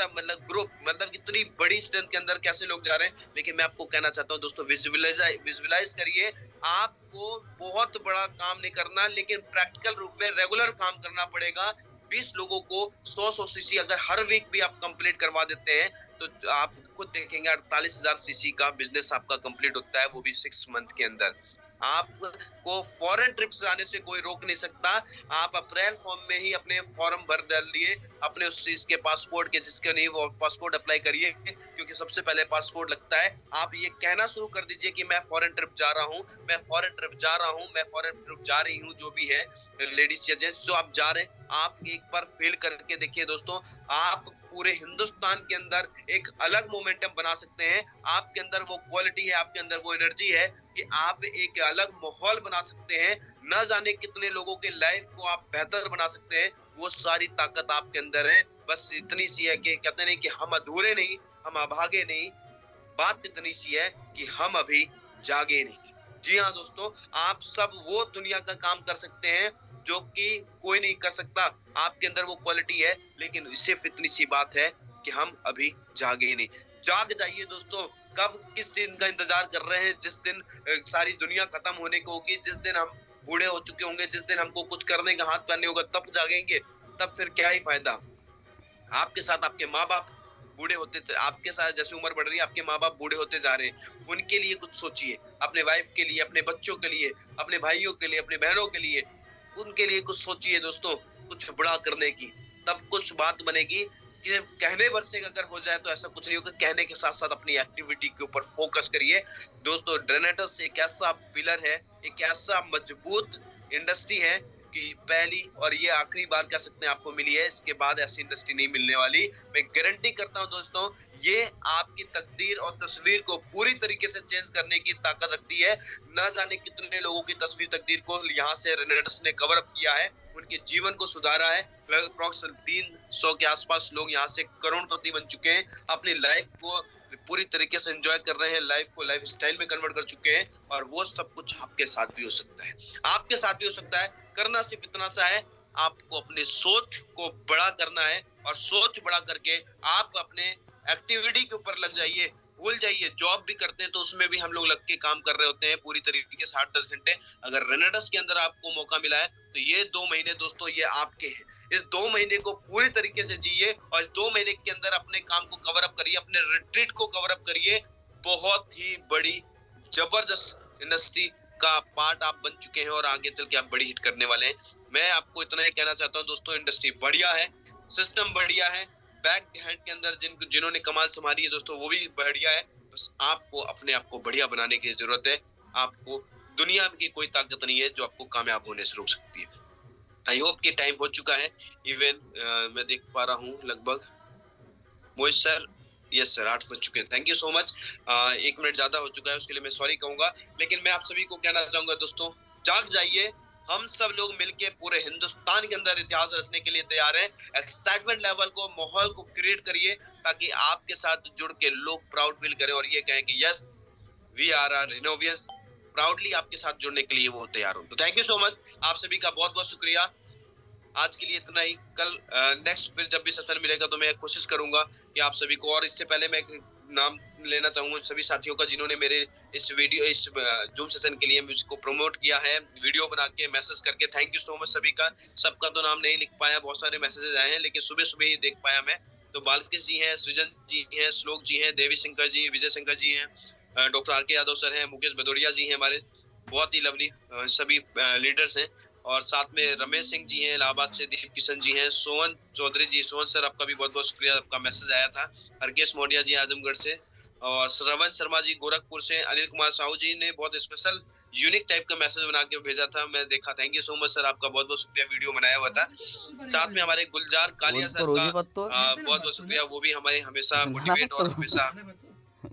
S2: अ मतलब ग्रुप, मतलब इतनी बड़ी स्ट्रेंथ के अंदर कैसे लोग जा रहे हैं। लेकिन मैं आपको कहना चाहता हूं दोस्तों, विजुअलाइज करिए, आपको बहुत बड़ा काम नहीं करना, लेकिन प्रैक्टिकल रूप में रेगुलर काम करना पड़ेगा। 20 लोगों को 100-100 सीसी अगर हर वीक भी आप कंप्लीट करवा देते हैं तो आप खुद देखेंगे 48,000 सीसी का बिजनेस आपका कंप्लीट होता है, वो भी 6 मंथ के अंदर। आपको फॉरेन ट्रिप्स जाने से कोई रोक नहीं सकता। आप अप्रैल फॉर्म में ही अपने फॉर्म भर डालिए, अपने उस चीज के पासपोर्ट के, जिसके नहीं वो पासपोर्ट अप्लाई करिए, क्योंकि सबसे पहले पासपोर्ट लगता है। आप ये कहना शुरू कर दीजिए कि मैं फॉरेन ट्रिप जा रहा हूँ, मैं फॉरेन ट्रिप जा रहा हूँ, मैं फॉरेन ट्रिप जा रही हूँ, जो भी है लेडीज या जेंट्स जो आप जा रहे हैं, आप एक बार फील करके देखिए दोस्तों, आप पूरे हिंदुस्तान के अंदर एक अलग मोमेंटम बना सकते हैं। आपके अंदर वो क्वालिटी है, आपके अंदर वो एनर्जी है कि आप एक अलग माहौल बना सकते हैं। न जाने कितने लोगों के लाइफ को आप बेहतर बना सकते हैं, वो सारी ताकत आपके अंदर है। बस इतनी सी है कि कहते नहीं कि हम अधूरे नहीं, हम अभागे नहीं, बात इतनी सी है कि हम अभी जागे नहीं। जी हाँ दोस्तों, आप सब वो दुनिया का काम कर सकते हैं जो कि कोई नहीं कर सकता। आपके अंदर वो क्वालिटी है, लेकिन सिर्फ इतनी सी बात है कि हम अभी जागे नहीं। जाग जाइए दोस्तों, कब किस दिन का इंतजार कर रहे हैं, जिस दिन सारी दुनिया खत्म होने को होगी, जिस दिन हम बूढ़े हो चुके होंगे, जिस दिन हमको कुछ करने का हाथ पैर नहीं होगा, तब जागेंगे। तब फिर क्या ही फायदा। आपके साथ आपके माँ बाप बूढ़े होते, आपके साथ जैसे उम्र बढ़ रही है, आपके माँ बाप बूढ़े होते जा रहे हैं, उनके लिए कुछ सोचिए, अपने वाइफ के लिए, अपने बच्चों के लिए, अपने भाइयों के लिए, अपने बहनों के लिए, उनके लिए कुछ सोचिए दोस्तों, कुछ बड़ा करने की, तब कुछ बात बनेगी। कि कहने भर से अगर हो जाए तो ऐसा कुछ नहीं होगा, कहने के साथ साथ अपनी एक्टिविटी के ऊपर फोकस करिए दोस्तों। ड्रेनेटस एक ऐसा पिलर है, एक ऐसा मजबूत इंडस्ट्री है कि पहली और ये आखिरी बार कह सकते हैं आपको मिली है, इसके बाद ऐसी इंडस्ट्री नहीं मिलने वाली। मैं गारंटी करता हूं दोस्तों, ये आपकी तकदीर और तस्वीर को पूरी तरीके से चेंज करने की ताकत रखती है। न जाने कितने लोगों की तस्वीर तकदीर को यहाँ से रेनेटस ने कवर अप किया है, उनके जीवन को सुधारा है। लगभग 300 के आसपास लोग यहाँ से करोड़पति बन चुके हैं, अपनी लाइफ को पूरी तरीके से एंजॉय कर रहे हैं, लाइफ को लाइफ स्टाइल में कन्वर्ट कर चुके हैं। और वो सब कुछ आपके साथ भी हो सकता है, आपके साथ भी हो सकता है। करना सिर्फ इतना सा है, आपको अपनी सोच को बड़ा करना है, और सोच बड़ा करके आप अपने एक्टिविटी के ऊपर लग जाइए। भूल जाइए, जॉब भी करते हैं तो उसमें भी हम लोग लग के काम कर रहे होते हैं पूरी तरीके से 8-10 घंटे। अगर रेनेडस के अंदर आपको मौका मिला है तो ये 2 महीने दोस्तों ये आपके हैं। इस 2 महीने को पूरी तरीके से जिए, और 2 महीने के अंदर अपने काम को कवर अप करिए, अपने रिट्रीट को कवर अप करिए। बहुत ही बड़ी जबरदस्त इंडस्ट्री का पार्ट आप बन चुके हैं, और आगे चल के आप बड़ी हिट करने वाले हैं। मैं आपको इतना ही कहना चाहता हूँ दोस्तों, इंडस्ट्री बढ़िया है, सिस्टम बढ़िया है, बैक हैंड के अंदर जिन्होंने कमाल संभाली है दोस्तों वो भी बढ़िया है। बस आपको अपने आप को बढ़िया बनाने की जरूरत है। आपको दुनिया की कोई ताकत नहीं है जो आपको कामयाब होने से रोक सकती है। आई होप कि टाइम हो चुका है। इवन मैं देख पा रहा हूँ लगभग मोहित सर यस सर 8 बज चुके हैं। Thank you so much. 1 minute ज़्यादा हो चुका है, उसके लिए मैं सॉरी कहूँगा। लेकिन मैं आप सभी को कहना चाहूँगा दोस्तों, जाग जाइए। हम सब लोग मिलके पूरे हिंदुस्तान के अंदर इतिहास रचने के लिए तैयार हैं। एक्साइटमेंट लेवल को, माहौल को क्रिएट करिए ताकि आपके साथ जुड़ के लोग प्राउड फील करें और ये कहें कि यस वी आर रिनोवियस, प्राउडली आपके साथ जुड़ने के लिए वो तैयार हो। तो थैंक यू सो मच, आप सभी का बहुत बहुत शुक्रिया। आज के लिए इतना ही। कल नेक्स्ट फिर जब भी सेशन मिलेगा तो मैं कोशिश करूंगा कि आप सभी को, और इससे पहले मैं एक नाम लेना चाहूंगा सभी साथियों का जिन्होंने मेरे इस जूम सेशन के लिए मुझको प्रमोट किया है, वीडियो बना के मैसेज करके। थैंक यू सो मच सभी का। सबका तो नाम नहीं लिख पाया, बहुत सारे मैसेजेस आए हैं, लेकिन सुबह सुबह ही देख पाया मैं। तो बालकृष्ण जी हैं, सृजन जी हैं, श्लोक जी हैं, देवी शंकर जी, विजय शंकर जी हैं, डॉक्टर आर के यादव सर हैं, मुकेश भदौरिया जी हैं, हमारे बहुत ही लवली सभी लीडर्स हैं। और साथ में रमेश सिंह जी हैं इलाहाबाद से, दीप किशन जी हैं, सोहन चौधरी जी। सोहन सर आपका भी बहुत बहुत शुक्रिया, आपका मैसेज आया था। हरकेश मोडिया जी आजमगढ़ से, और श्रवण शर्मा जी गोरखपुर से, अनिल कुमार साहू जी ने बहुत स्पेशल यूनिक टाइप का मैसेज बना के भेजा था, मैं देखा। Thank you so much sir, आपका बहुत बहुत शुक्रिया, वीडियो बनाया हुआ था। साथ में हमारे गुलजार कालिया सर का बहुत बहुत शुक्रिया, वो भी हमें हमेशा मोटिवेट और हमेशा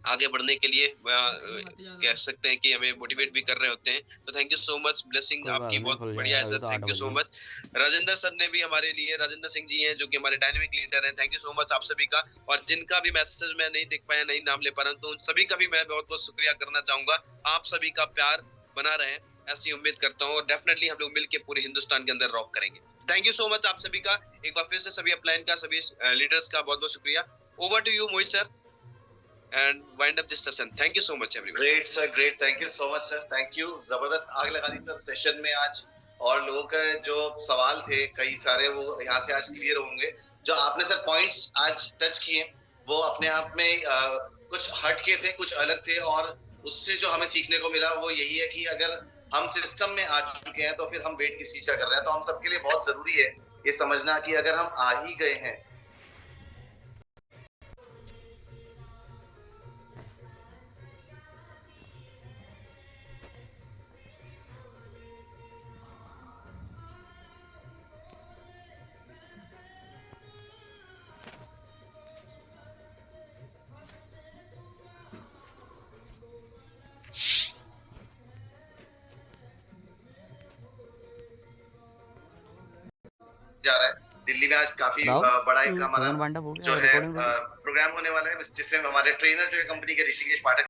S2: आगे बढ़ने के लिए कह सकते हैं कि हमें मोटिवेट भी कर रहे होते हैं। तो thank you so much, blessing आपकी बहुत बढ़िया है sir, thank you so much. Rajendra sir ने भी हमारे लिए, राजेंद्र सिंह जी हैं जो कि हमारे डायनेमिक लीडर हैं, थैंक यू सो मच आप सभी का। और जिनका भी मैसेज मैं नहीं देख पाया, नहीं नाम ले पा रहा हूं, तो उन सभी का भी मैं बहुत बहुत शुक्रिया करना चाहूंगा। आप सभी का प्यार बना रहे, ऐसी उम्मीद करता हूँ, और डेफिनेटली हम लोग मिलकर पूरे हिंदुस्तान के अंदर रॉक करेंगे। थैंक यू सो मच आप सभी का एक बार फिर से, सभी अपलाइन का, सभी लीडर्स का बहुत बहुत शुक्रिया। Over to you Mohit sir and wind up this session. Thank you so much everyone.
S1: Great sir, great. Thank you so much sir. Thank you. जबरदस्त आग लगा दी सर सेशन में आज, और लोगों के जो सवाल थे कई सारे वो यहाँ से आज क्लियर होंगे। जो आपने सर पॉइंट्स आज टच किए वो अपने आप में कुछ हटके थे, कुछ अलग थे, और उससे जो हमें सीखने को मिला वो यही है कि अगर हम सिस्टम में आ चुके हैं तो फिर हम वेट किस चीज का कर रहे हैं। तो हम सबके लिए बहुत जरूरी है ये समझना कि अगर हम आ ही गए हैं जा रहा है। दिल्ली में आज काफी बड़ा एक हमारा जो है प्रोग्राम होने वाला है, जिसमें हमारे ट्रेनर जो है कंपनी के ऋषिकेश पाठक